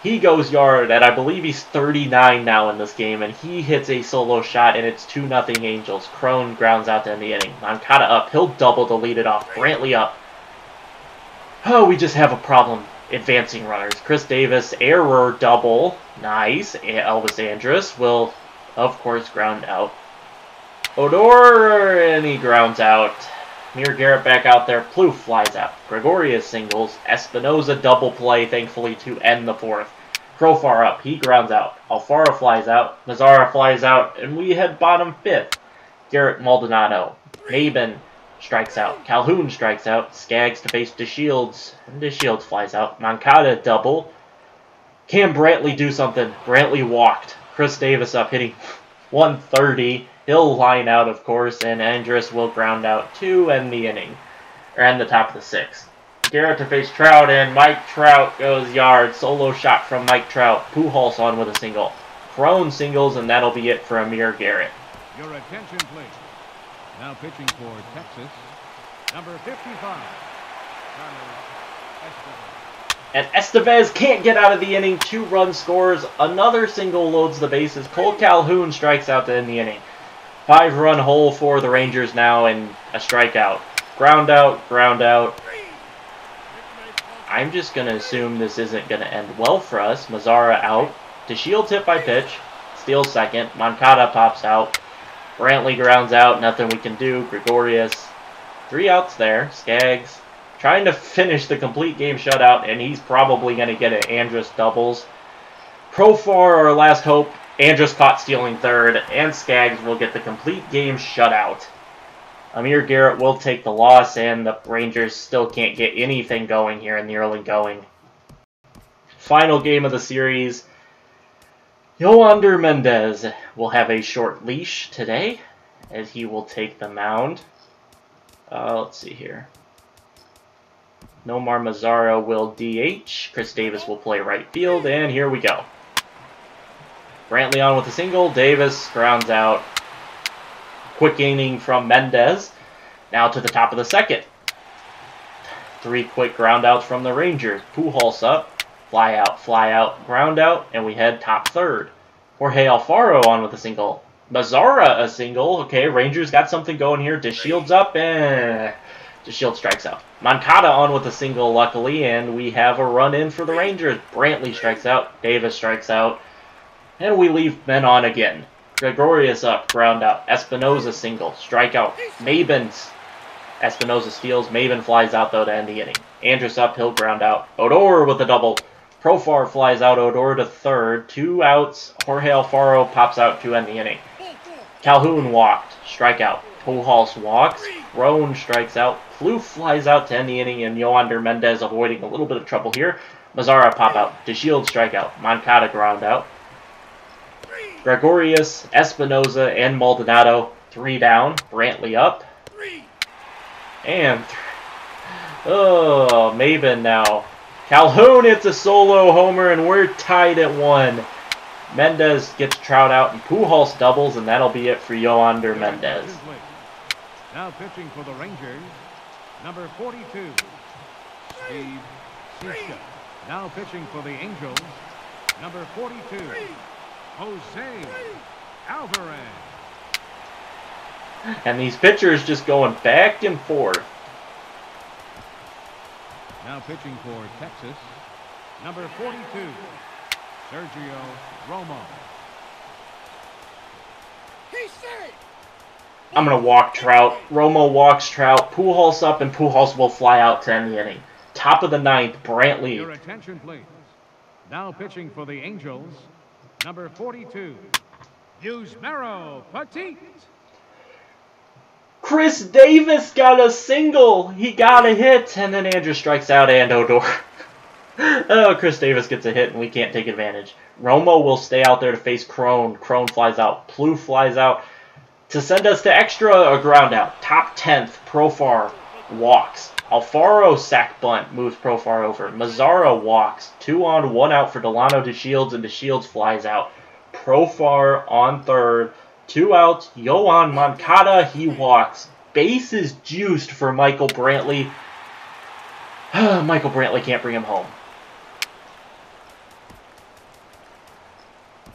He goes yard, and I believe he's 39 now in this game, and he hits a solo shot, and it's 2-0 Angels. Crone grounds out to end the inning. Moncada up. He'll double to lead it off. Brantley up. Oh, we just have a problem advancing runners. Chris Davis, error double. Nice. Elvis Andrus will, of course, ground out. Odor, and he grounds out. Amir Garrett back out there. Plouffe flies out. Gregorius singles. Espinoza double play, thankfully, to end the 4th. Profar up. He grounds out. Alfaro flies out. Mazzara flies out. And we head bottom 5th. Garrett Maldonado. Maben strikes out. Calhoun strikes out. Skaggs to face DeShields. And DeShields flies out. Moncada double. Can Brantley do something? Brantley walked. Chris Davis up, hitting 130. He'll line out, of course, and Andrus will ground out to end the inning, or end the top of the 6th. Garrett to face Trout, and Mike Trout goes yard. Solo shot from Mike Trout. Pujols on with a single. Crone singles, and that'll be it for Amir Garrett. Your attention, please. Now pitching for Texas, number 55. And Estevez can't get out of the inning. 2-run scores. Another single loads the bases. Cole Calhoun strikes out to end the inning. 5-run hole for the Rangers now, and a strikeout. Ground out, ground out. I'm just going to assume this isn't going to end well for us. Mazzara out. DeShields hit by pitch. Steals second. Moncada pops out. Brantley grounds out. Nothing we can do. Gregorius. 3 outs there. Skaggs trying to finish the complete game shutout, and he's probably going to get it. Andrus doubles. Profar, our last hope. Andrus caught stealing third, and Skaggs will get the complete game shutout. Amir Garrett will take the loss, and the Rangers still can't get anything going here in the early going. Final game of the series. Yoander Mendez will have a short leash today, as he will take the mound. Let's see here. Nomar Mazzara will DH. Chris Davis will play right field, and here we go. Brantley on with a single. Davis grounds out. Quick inning from Mendez. Now to the top of the 2nd. 3 quick ground outs from the Rangers. Pujols up. Fly out, ground out, and we head top 3rd. Jorge Alfaro on with a single. Mazzara a single. Okay, Rangers got something going here. DeShields up, and DeShields strikes out. Moncada on with a single, luckily, and we have a run in for the Rangers. Brantley strikes out. Davis strikes out. And we leave men on again. Gregorius up, ground out. Espinoza single, strikeout. Mabin. Espinoza steals. Mabin flies out, though, to end the inning. Andrus up, he'll ground out. Odor with a double. Profar flies out. Odor to 3rd. 2 outs. Jorge Alfaro pops out to end the inning. Calhoun walked. Strikeout. Pujols walks. Crone strikes out. Floof flies out to end the inning, and Yoander Mendez avoiding a little bit of trouble here. Mazzara pop out. DeShields strikeout. Moncada ground out. Gregorius, Espinoza, and Maldonado 3 down. Brantley up. And Mabin now. Calhoun hits a solo homer, and we're tied at 1. Mendez gets Trout out, and Pujols doubles, and that'll be it for Yoander Mendez. Now pitching for the Rangers, number 42, Steve Cishka. Now pitching for the Angels, number 42, Jose Alvarez. And these pitchers just going back and forth. Now pitching for Texas, number 42, Sergio Romo. I'm going to walk Trout. Romo walks Trout. Pujols up, and Pujols will fly out to end the inning. Top of the 9th, Brantley. Your attention, please. Now pitching for the Angels, number 42, Yusmeiro Petit. Chris Davis got a single. He got a hit, and then Andrew strikes out, and Odor. Oh, Chris Davis gets a hit, and we can't take advantage. Romo will stay out there to face Crone. Crone flies out. Plouffe flies out to send us to extra, a ground out. Top 10th, Profar walks. Alfaro sack bunt moves Profar over. Mazzara walks. 2 on, 1 out for Delano DeShields, and DeShields flies out. Profar on 3rd. 2 outs. Yoan Moncada, he walks. Bases juiced for Michael Brantley. Michael Brantley can't bring him home.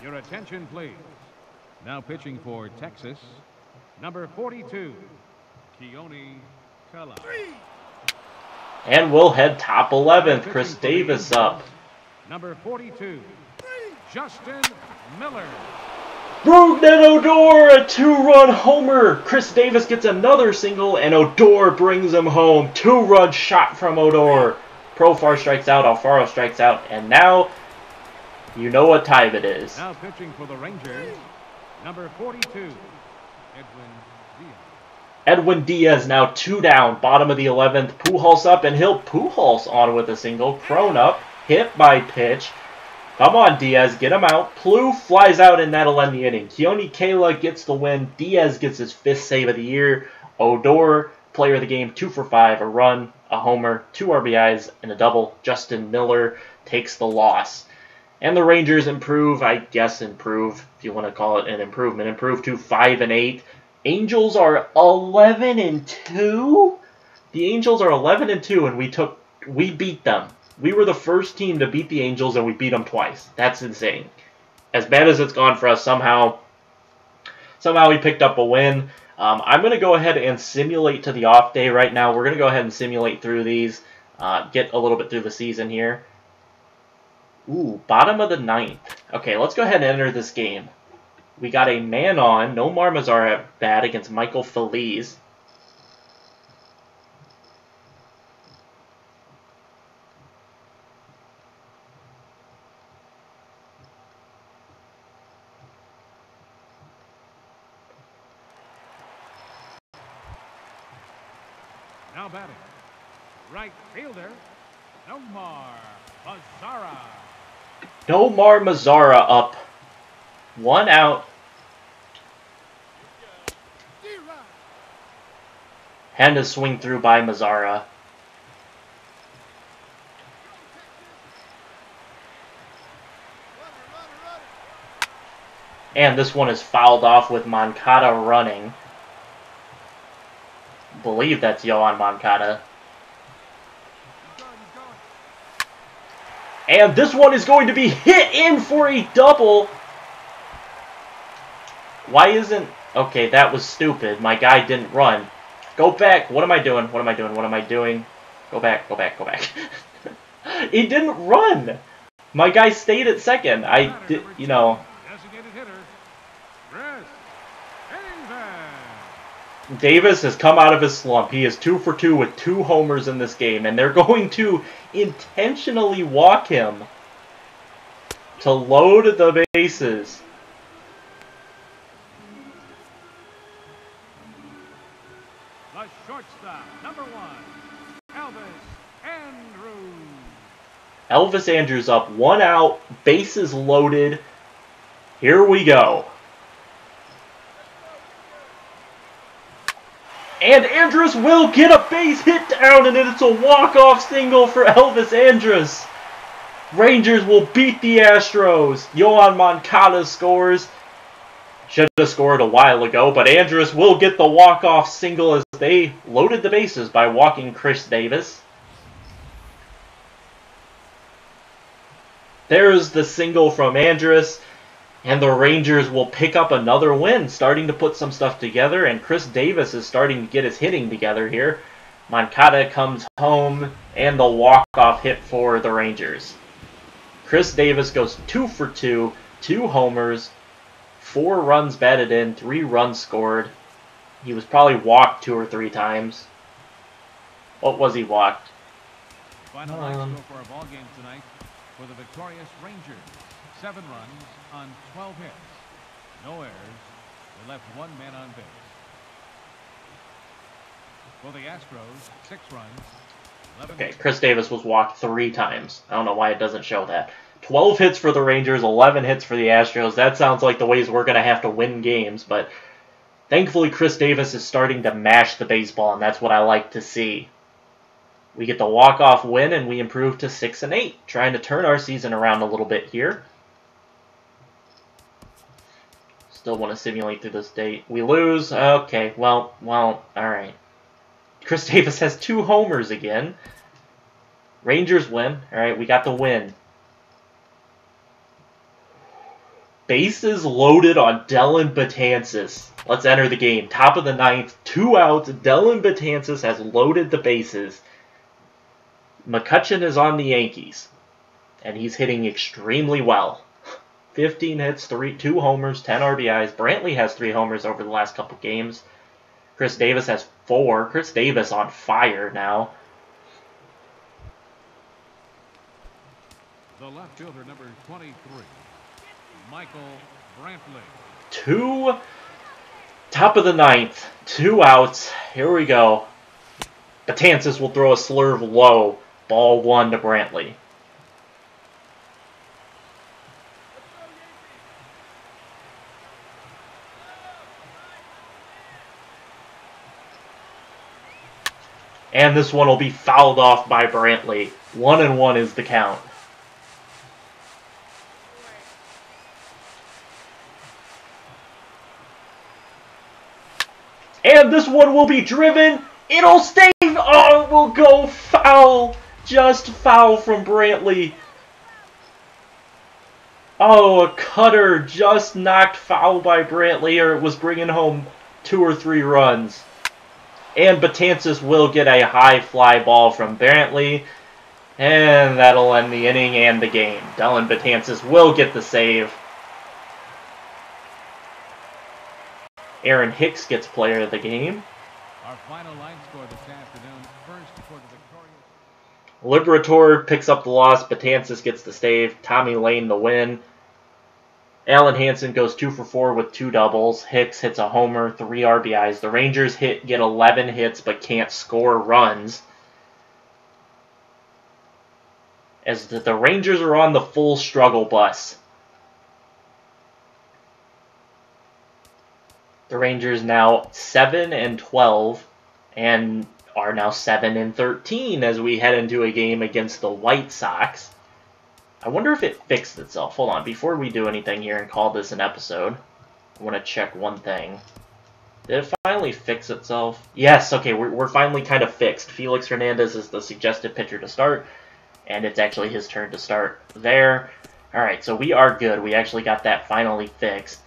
Your attention, please. Now pitching for Texas, number 42, KoreanInAKayak. And we'll head top 11th. Chris Davis up. Number 42, Justin Miller. Brugden Odor, a 2-run homer. Chris Davis gets another single, and Odor brings him home. 2-run shot from Odor. Profar strikes out, Alfaro strikes out, and now you know what time it is. Now pitching for the Rangers, number 42, Edwin Diaz. Edwin Diaz now 2 down, bottom of the 11th. Pujols up, and he'll Pujols on with a single. Crone up, hit by pitch. Come on, Diaz, get him out. Plouffe flies out, and that'll end the inning. KoreanInAKayak gets the win. Diaz gets his 5th save of the year. Odor, player of the game, 2 for 5, a run, a homer, 2 RBIs, and a double. Justin Miller takes the loss. And the Rangers improve, I guess improve, if you want to call it an improvement, improve to 5-8. Angels are 11-2? The Angels are 11-2, and we beat them. We were the first team to beat the Angels, and we beat them twice. That's insane. As bad as it's gone for us, somehow we picked up a win. I'm going to go ahead and simulate to the off day right now. We're going to go ahead and simulate through these, get a little bit through the season here. Ooh, bottom of the 9th. Okay, let's go ahead and enter this game. We got a man on, Nomar Mazara at bat against Michael Feliz. Now batting, right fielder, Nomar Mazara. Nomar Mazara up. 1 out. Had to swing through by Mazara. And this one is fouled off with Moncada running. Believe that's Yohan Moncada. And this one is going to be hit in for a double. Why isn't... Okay, that was stupid. My guy didn't run. Go back. What am I doing? What am I doing? What am I doing? Go back, go back, go back. He didn't run. My guy stayed at second. I did, you know... Davis has come out of his slump. He is 2 for 2 with 2 homers in this game, and they're going to intentionally walk him to load the bases. The shortstop, number 1, Elvis Andrus. Elvis Andrus up, 1 out, bases loaded. Here we go. And Andrus will get a base hit down, and it's a walk-off single for Elvis Andrus. Rangers will beat the Astros. Yohan Moncada scores. Should have scored a while ago, but Andrus will get the walk-off single as they loaded the bases by walking Chris Davis. There's the single from Andrus. And the Rangers will pick up another win, starting to put some stuff together, and Chris Davis is starting to get his hitting together here. Moncada comes home, and the walk-off hit for the Rangers. Chris Davis goes 2 for 2, 2 homers, 4 runs batted in, 3 runs scored. He was probably walked 2 or 3 times. What was he walked? Final score for our ball game tonight for the victorious Rangers. 7 runs on 12 hits. No errors. They left 1 man on base. For the Astros, 6 runs. Okay, Chris Davis was walked 3 times. I don't know why it doesn't show that. 12 hits for the Rangers, 11 hits for the Astros. That sounds like the ways we're going to have to win games, but thankfully Chris Davis is starting to mash the baseball, and that's what I like to see. We get the walk-off win, and we improve to 6-8, trying to turn our season around a little bit here. Still want to simulate through this date. We lose. Okay, well, alright. Chris Davis has 2 homers again. Rangers win. Alright, we got the win. Bases loaded on Dellin Betances. Let's enter the game. Top of the 9th, 2 outs. Dellin Betances has loaded the bases. McCutchen is on the Yankees, and he's hitting extremely well. 15 hits, 2 homers, 10 RBIs. Brantley has 3 homers over the last couple games. Chris Davis has 4. Chris Davis on fire now. The left fielder, number 23, Michael Brantley. 2, top of the 9th, 2 outs. Here we go. Betances will throw a slurve low. Ball 1 to Brantley. And this one will be fouled off by Brantley. 1-1 is the count. And this one will be driven. It'll stay. Oh, it will go foul. Just foul from Brantley. Oh, a cutter just knocked foul by Brantley, or it was bringing home 2 or 3 runs. And Betances will get a high fly ball from Brantley. And that'll end the inning and the game. Dylan Betances will get the save. Aaron Hicks gets player of the game. Our final line score this afternoon. First for the victorious. Liberator picks up the loss. Betances gets the save. Tommy Lane the win. Alan Hansen goes 2 for 4 with 2 doubles. Hicks hits a homer, 3 RBIs. The Rangers get 11 hits but can't score runs. As the Rangers are on the full struggle bus. The Rangers now 7-12 and are now 7-13 as we head into a game against the White Sox. I wonder if it fixed itself. Hold on, before we do anything here and call this an episode, I want to check one thing. Did it finally fix itself? Yes, okay, we're finally kind of fixed. Felix Hernandez is the suggested pitcher to start, and it's actually his turn to start there. Alright, so we are good. We actually got that finally fixed.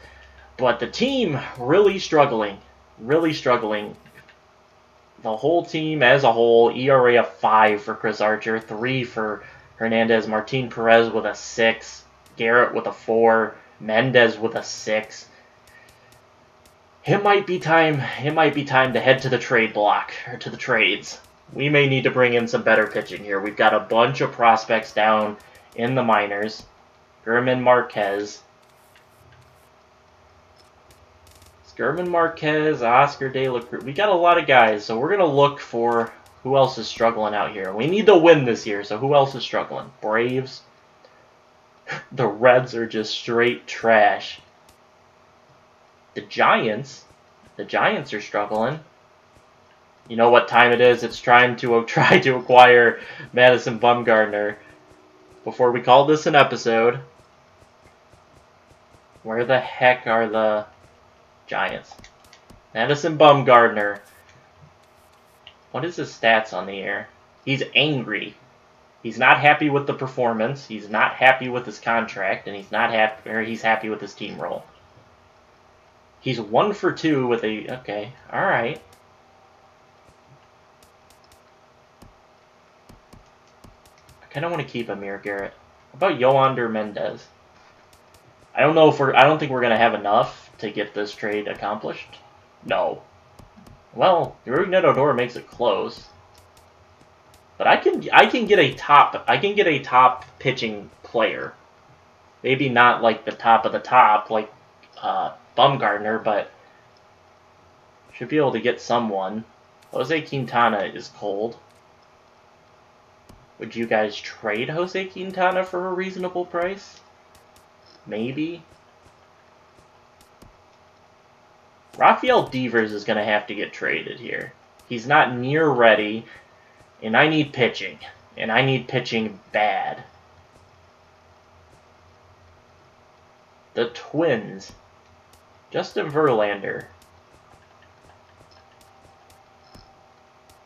But the team really struggling. Really struggling. The whole team as a whole, ERA of 5 for Chris Archer, 3 for Hernandez, Martin Perez with a 6, Garrett with a 4, Mendez with a 6. It might be time to head to the trade block, or to the trades. We may need to bring in some better pitching here. We've got a bunch of prospects down in the minors. German Marquez, Oscar De La Cruz. We got a lot of guys, so we're going to look for who else is struggling out here. We need to win this year, so who else is struggling? Braves. The Reds are just straight trash. The Giants are struggling. You know what time it is? It's trying to try to acquire Madison Bumgarner. Before we call this an episode, where the heck are the Giants? Madison Bumgarner. What is his stats on the air? He's angry. He's not happy with the performance. He's not happy with his contract, and he's happy with his team role. He's 1 for 2 with a... Okay, alright. I kind of want to keep Amir Garrett. How about Yoander Mendez? I don't think we're going to have enough to get this trade accomplished. No. Well, Rougned Odor makes it close. But I can get a top pitching player. Maybe not like the top of the top, like Bumgarner, but should be able to get someone. Jose Quintana is cold. Would you guys trade Jose Quintana for a reasonable price? Maybe. Rafael Devers is going to have to get traded here. He's not near ready, and I need pitching. And I need pitching bad. The Twins. Justin Verlander.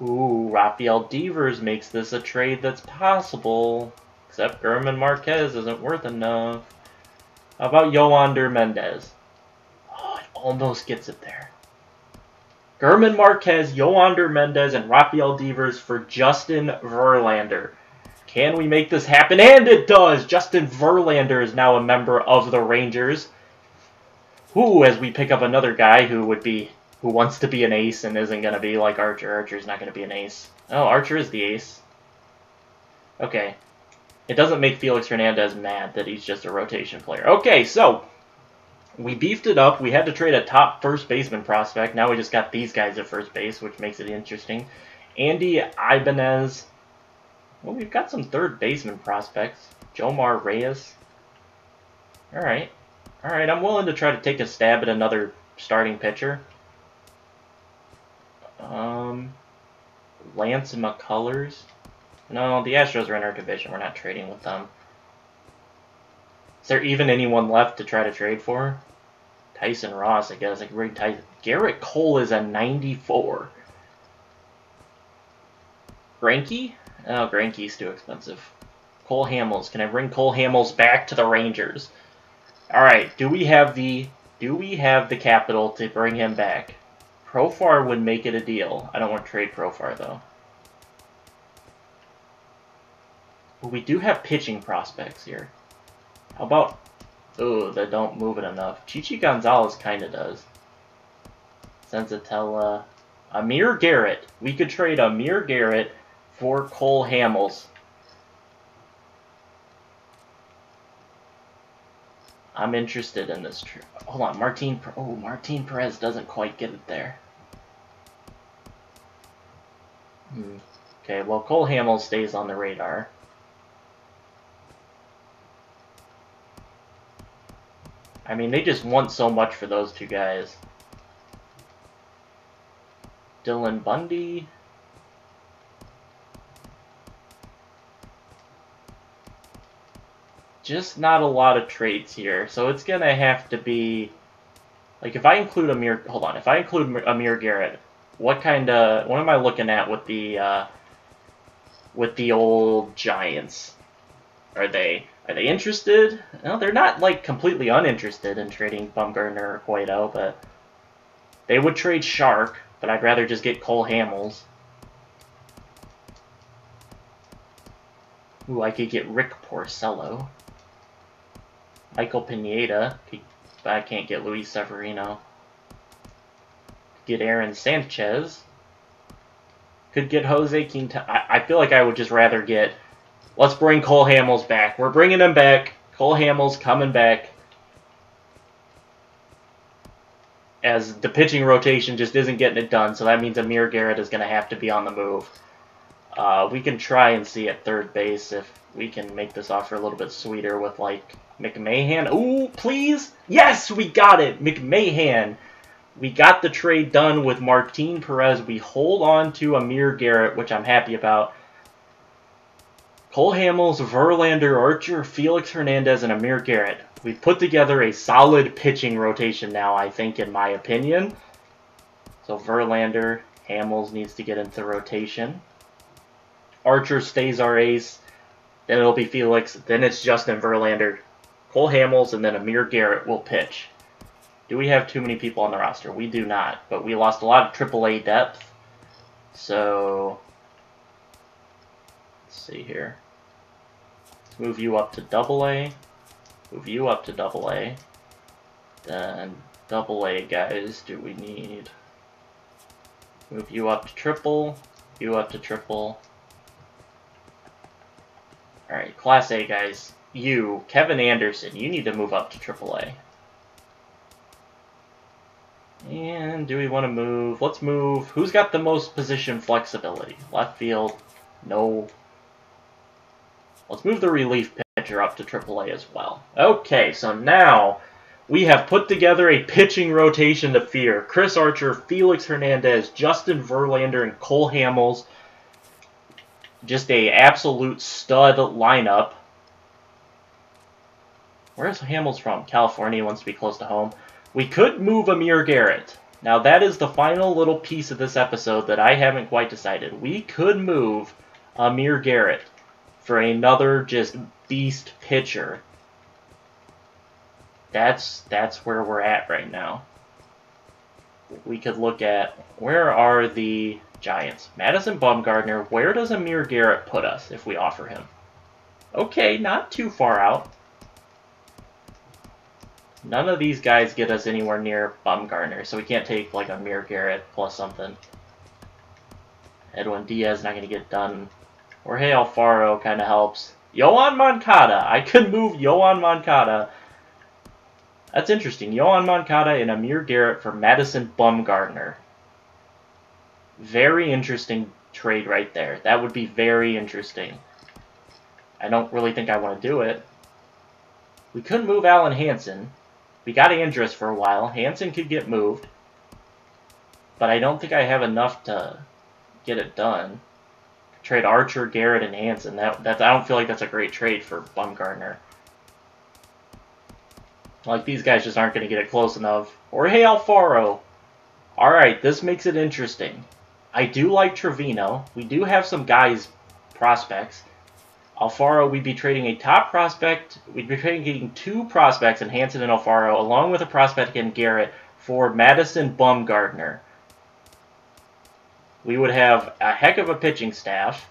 Ooh, Rafael Devers makes this a trade that's possible. Except German Marquez isn't worth enough. How about Yoander Mendez? Oh, it almost gets it there. German Marquez, Yoander Mendez, and Rafael Devers for Justin Verlander. Can we make this happen? And it does! Justin Verlander is now a member of the Rangers. Ooh, as we pick up another guy who wants to be an ace and isn't going to be like Archer. Archer's not going to be an ace. Oh, Archer is the ace. Okay. It doesn't make Felix Hernandez mad that he's just a rotation player. Okay, so we beefed it up. We had to trade a top first baseman prospect. Now we just got these guys at first base, which makes it interesting. Andy Ibanez. Well, we've got some third baseman prospects. Jomar Reyes. Alright. Alright, I'm willing to try to take a stab at another starting pitcher. Lance McCullers. No, the Astros are in our division. We're not trading with them. Is there even anyone left to try to trade for? Tyson Ross, I guess. I could bring Tyson. Garrett Cole is a 94. Greinke? Oh, Greinke's too expensive. Cole Hamels. Can I bring Cole Hamels back to the Rangers? Alright, do we have the capital to bring him back? Profar would make it a deal. I don't want to trade Profar, though. But we do have pitching prospects here. How about... Oh, they don't move it enough. Chichi Gonzalez kind of does. Senzatella. Amir Garrett. We could trade Amir Garrett for Cole Hamels. I'm interested in this. Hold on, Martin Perez doesn't quite get it there. Okay, well, Cole Hamels stays on the radar. I mean, they just want so much for those two guys. Dylan Bundy. Just not a lot of trades here, so it's gonna have to be like if I include Amir. Hold on, if I include Amir Garrett, what am I looking at with the old Giants? Are they interested? No, they're not like completely uninterested in trading Bumgarner or Cueto, but they would trade Shark. But I'd rather just get Cole Hamels. Ooh, I could get Rick Porcello. Michael Pineda. But I can't get Luis Severino. Get Aaron Sanchez. Could get Jose Quintana. I feel like I would just rather get... Let's bring Cole Hamels back. We're bringing him back. Cole Hamels coming back. As the pitching rotation just isn't getting it done, so that means Amir Garrett is going to have to be on the move. We can try and see at third base if we can make this offer a little bit sweeter with, like, McMahon. Ooh, please! Yes, we got it! McMahon. We got the trade done with Martin Perez. We hold on to Amir Garrett, which I'm happy about. Cole Hamels, Verlander, Archer, Felix Hernandez, and Amir Garrett. We've put together a solid pitching rotation now, I think, in my opinion. So Verlander, Hamels needs to get into rotation. Archer stays our ace. Then it'll be Felix. Then it's Justin Verlander, Cole Hamels, and then Amir Garrett will pitch. Do we have too many people on the roster? We do not. But we lost a lot of AAA depth. So... let's see here. Let's move you up to AA. Move you up to AA. Then AA guys, do we need? Move you up to triple. You up to triple. Alright, Class A guys. You, Kevin Anderson, you need to move up to AAA. And do we want to move? Let's move. Who's got the most position flexibility? Left field. No. Let's move the relief pitcher up to AAA as well. Okay, so now we have put together a pitching rotation to fear. Chris Archer, Felix Hernandez, Justin Verlander, and Cole Hamels. Just a absolute stud lineup. Where's Hamels from? California, wants to be close to home. We could move Amir Garrett. Now that is the final little piece of this episode that I haven't quite decided. We could move Amir Garrett for another just beast pitcher. That's where we're at right now. We could look at, where are the Giants? Madison Bumgarner. Where does Amir Garrett put us if we offer him? Okay, not too far out. None of these guys get us anywhere near Bumgarner, so we can't take like Amir Garrett plus something. Edwin Diaz not going to get done. Jorge Alfaro kind of helps. Yoan Moncada. I could move Yoan Moncada. That's interesting. Yoan Moncada and Amir Garrett for Madison Bumgarner. Very interesting trade right there. That would be very interesting. I don't really think I want to do it. We could move Alan Hansen. We got Andrus for a while. Hansen could get moved. But I don't think I have enough to get it done. Trade Archer, Garrett, and Hansen. I don't feel like that's a great trade for Bumgarner. Like, these guys just aren't going to get it close enough. Jorge Alfaro. Alright, this makes it interesting. I do like Trevino. We do have some guys, prospects. Alfaro, we'd be trading a top prospect. We'd be trading 2 prospects in Hansen and Alfaro, along with a prospect in Garrett, for Madison Bumgarner. We would have a heck of a pitching staff.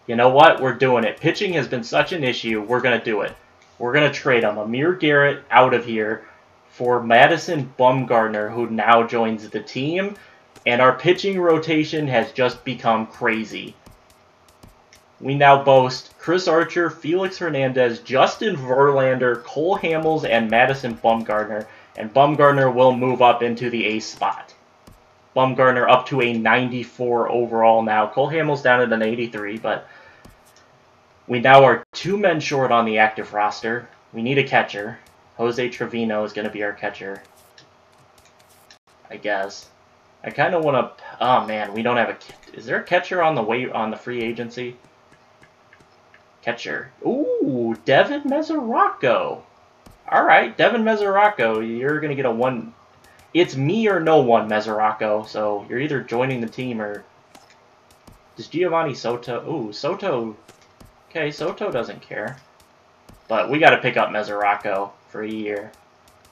You know what? We're doing it. Pitching has been such an issue. We're going to do it. We're going to trade him. Amir Garrett out of here for Madison Bumgarner, who now joins the team. And our pitching rotation has just become crazy. We now boast Chris Archer, Felix Hernandez, Justin Verlander, Cole Hamels, and Madison Bumgarner. And Bumgarner will move up into the ace spot. Bumgarner up to a 94 overall now. Cole Hamels down at an 83, but we now are 2 men short on the active roster. We need a catcher. Jose Trevino is going to be our catcher, I guess. I kind of want to... Oh, man, we don't have a... Is there a catcher on the free agency? Catcher. Ooh, Devin Mesoraco. All right, Devin Mesoraco, you're going to get a 1... It's me or no one, Mesoraco, so you're either joining the team or... Does Giovanni Soto... Ooh, Soto... Okay, Soto doesn't care. But we got to pick up Mesoraco for a year.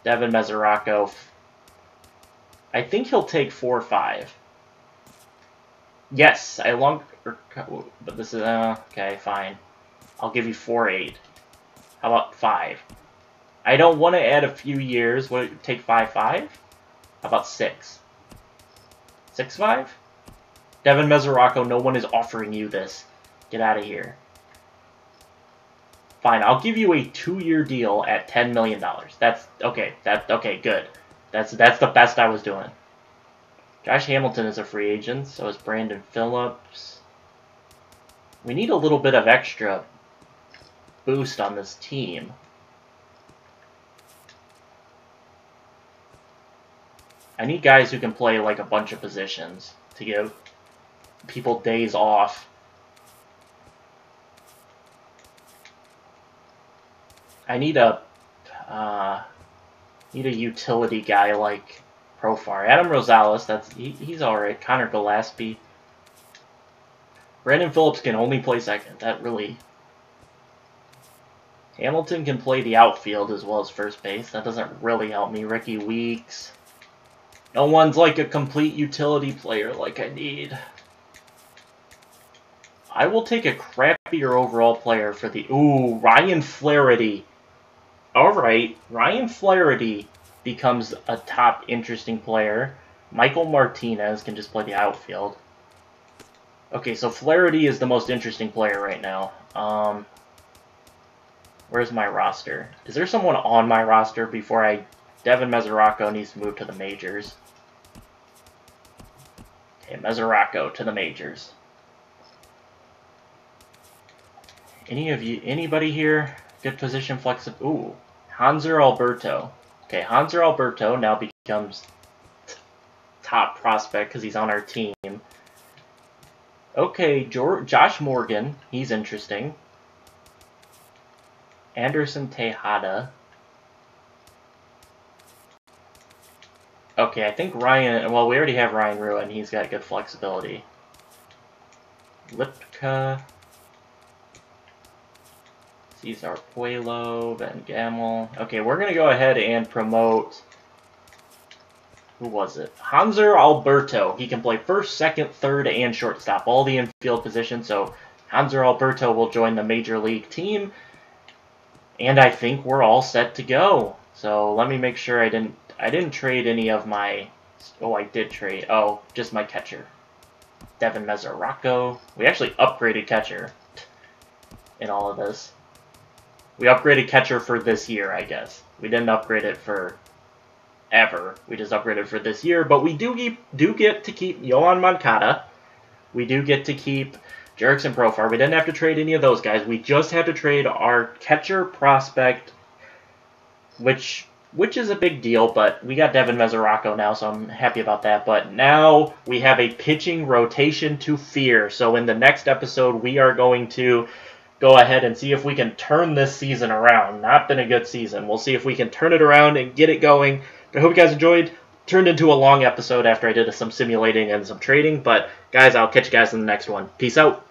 Devin Mesoraco. I think he'll take 4-5. Yes, but this is... okay, fine. I'll give you 4-8. How about 5? I don't want to add a few years. Would it take 5-5? How about 6? 6-5? Devin Mesoraco, no one is offering you this. Get out of here. Fine, I'll give you a 2-year deal at $10 million. That's okay. Okay, good. That's the best I was doing. Josh Hamilton is a free agent, so is Brandon Phillips. We need a little bit of extra boost on this team. I need guys who can play like a bunch of positions to give people days off. I need a utility guy like Profar. Adam Rosales, he's alright. Connor Gillespie. Brandon Phillips can only play second. That really... Hamilton can play the outfield as well as first base. That doesn't really help me. Ricky Weeks. No one's like a complete utility player like I need. I will take a crappier overall player for the... Ooh, Ryan Flaherty. Alright, Ryan Flaherty becomes a top interesting player. Michael Martinez can just play the outfield. Okay, so Flaherty is the most interesting player right now. Where's my roster? Is there someone on my roster before I... Devin Mesoraco needs to move to the majors. Okay, Mesoraco to the majors. Anybody here? Good position flexible. Ooh, Hanser Alberto. Okay, Hanser Alberto now becomes top prospect because he's on our team. Okay, Josh Morgan. He's interesting. Anderson Tejada. Okay, I think Ryan... Well, we already have Ryan Ruin. He's got good flexibility. Lipka. Cesar Puelo. Van Gamel. Okay, we're going to go ahead and promote... Who was it? Hanser Alberto. He can play first, second, third, and shortstop. All the infield positions. So, Hanser Alberto will join the Major League team. And I think we're all set to go. So, let me make sure I didn't trade any of my... Oh, I did trade. Oh, just my catcher. Devin Mesoraco. We actually upgraded catcher in all of this. We upgraded catcher for this year, I guess. We didn't upgrade it for ever. We just upgraded for this year. But we do get to keep Yohan Moncada. We do get to keep Jerickson Profar. We didn't have to trade any of those guys. We just had to trade our catcher prospect, which... which is a big deal, but we got Devin Mesoraco now, so I'm happy about that. But now we have a pitching rotation to fear. So in the next episode, we are going to go ahead and see if we can turn this season around. Not been a good season. We'll see if we can turn it around and get it going. But I hope you guys enjoyed. Turned into a long episode after I did some simulating and some trading. But guys, I'll catch you guys in the next one. Peace out.